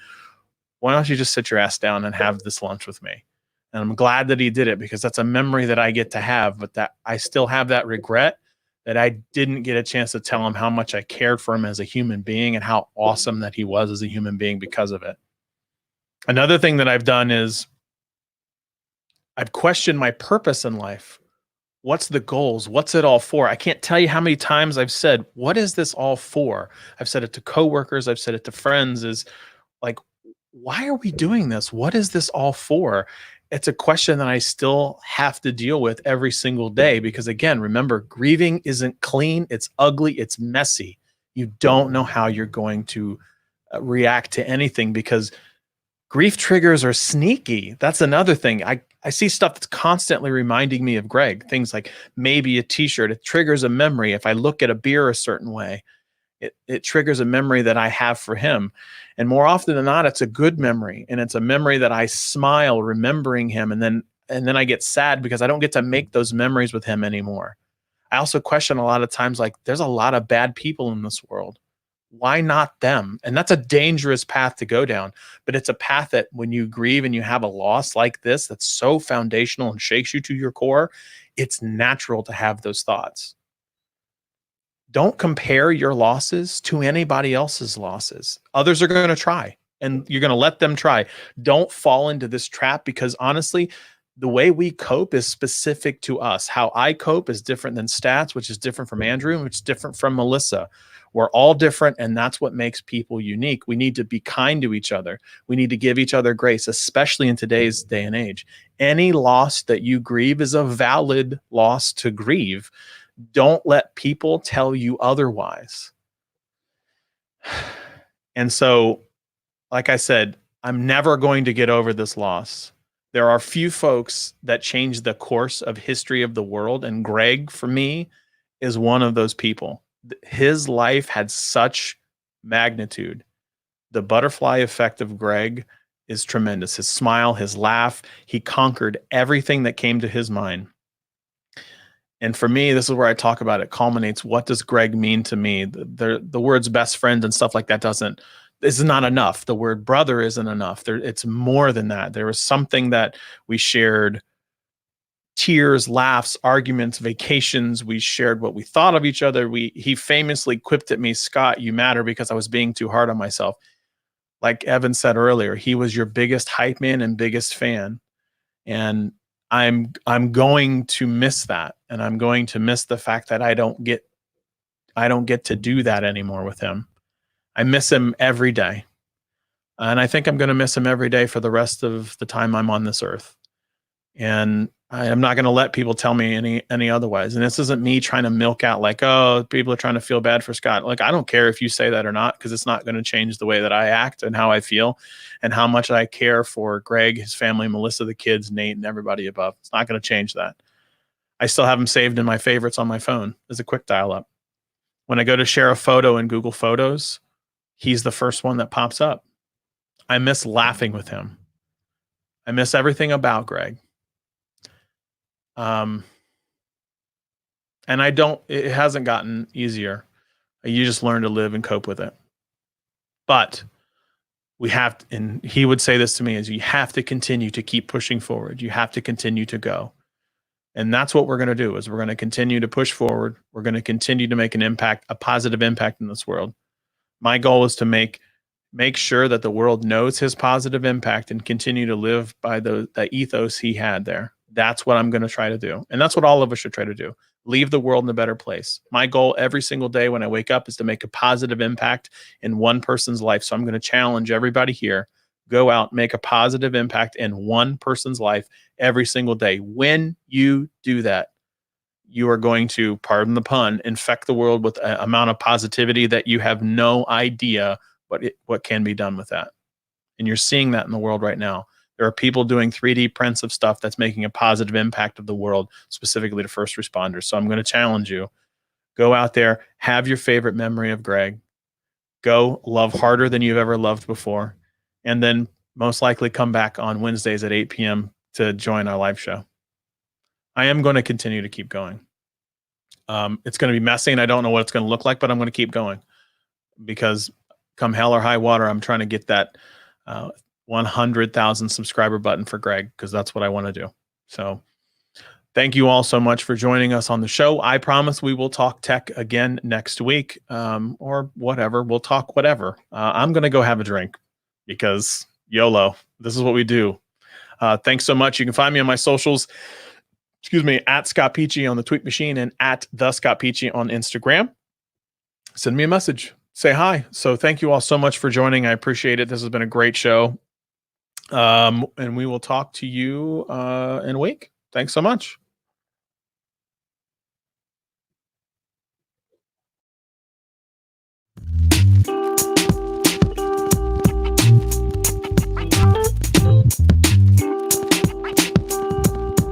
why don't you just sit your ass down and have this lunch with me? And I'm glad that he did it, because that's a memory that I get to have, but that I still have that regret that I didn't get a chance to tell him how much I cared for him as a human being and how awesome that he was as a human being because of it. Another thing that I've done is I've questioned my purpose in life. What's the goals? What's it all for? I can't tell you how many times I've said, what is this all for? I've said it to coworkers. I've said it to friends, is like, why are we doing this? What is this all for? It's a question that I still have to deal with every single day, because again, remember, grieving isn't clean. It's ugly. It's messy. You don't know how you're going to react to anything, because grief triggers are sneaky. That's another thing. I see stuff that's constantly reminding me of Greg. Things like maybe a t-shirt. It triggers a memory. If I look at a beer a certain way, it triggers a memory that I have for him. And more often than not, it's a good memory. And it's a memory that I smile remembering him. And then I get sad because I don't get to make those memories with him anymore. I also question a lot of times, like, there's a lot of bad people in this world. Why not them? And that's a dangerous path to go down. But it's a path that when you grieve and you have a loss like this, that's so foundational and shakes you to your core, it's natural to have those thoughts. Don't compare your losses to anybody else's losses. Others are going to try, and you're going to let them try. Don't fall into this trap, because honestly, the way we cope is specific to us. How I cope is different than Stats, which is different from Andrew, which is different from Melissa. We're all different, and that's what makes people unique. We need to be kind to each other. We need to give each other grace, especially in today's day and age. Any loss that you grieve is a valid loss to grieve. Don't let people tell you otherwise. And so, like I said, I'm never going to get over this loss. There are few folks that change the course of history of the world, and Greg, for me, is one of those people. His life had such magnitude. The butterfly effect of Greg is tremendous. His smile, his laugh, he conquered everything that came to his mind. And for me, this is where I talk about it culminates. What does Greg mean to me? The words best friend and stuff like that is not enough. The word brother isn't enough. It's more than that. There was something that we shared: tears, laughs, arguments, vacations. We shared what we thought of each other. He famously quipped at me, Scott, you matter, because I was being too hard on myself. Like Evan said earlier, he was your biggest hype man and biggest fan. And I'm going to miss that. And I'm going to miss the fact that I don't get to do that anymore with him. I miss him every day. And I think I'm going to miss him every day for the rest of the time I'm on this earth. And I'm not going to let people tell me any otherwise. And this isn't me trying to milk out like, oh, people are trying to feel bad for Scott. Like, I don't care if you say that or not, because it's not going to change the way that I act and how I feel and how much I care for Greg, his family, Melissa, the kids, Nate, and everybody above. It's not going to change that. I still have him saved in my favorites on my phone as a quick dial up. When I go to share a photo in Google Photos, he's the first one that pops up. I miss laughing with him. I miss everything about Greg. And it hasn't gotten easier. You just learn to live and cope with it. But we have to, and he would say this to me, is you have to continue to keep pushing forward. You have to continue to go. And that's what we're going to do, is we're going to continue to push forward. We're going to continue to make an impact, a positive impact in this world. My goal is to make make sure that the world knows his positive impact and continue to live by the ethos he had there. That's what I'm going to try to do. And that's what all of us should try to do. Leave the world in a better place. My goal every single day when I wake up is to make a positive impact in one person's life. So I'm going to challenge everybody here. Go out, make a positive impact in one person's life every single day. When you do that, you are going to, pardon the pun, infect the world with an amount of positivity that you have no idea what can be done with that. And you're seeing that in the world right now. There are people doing 3D prints of stuff that's making a positive impact of the world, specifically to first responders. So I'm going to challenge you. Go out there, have your favorite memory of Greg. Go love harder than you've ever loved before. And then most likely come back on Wednesdays at 8 p.m. to join our live show. I am going to continue to keep going. It's going to be messy and I don't know what it's going to look like, but I'm going to keep going because come hell or high water, I'm trying to get that 100,000 subscriber button for Greg because that's what I want to do. So thank you all so much for joining us on the show. I promise we will talk tech again next week or whatever. We'll talk whatever. I'm going to go have a drink because YOLO, this is what we do. Thanks so much. You can find me on my socials. Excuse me, at Scott Peachy on the Tweet Machine and at the Scott Peachy on Instagram. Send me a message. Say hi. So thank you all so much for joining. I appreciate it. This has been a great show. And we will talk to you in a week. Thanks so much.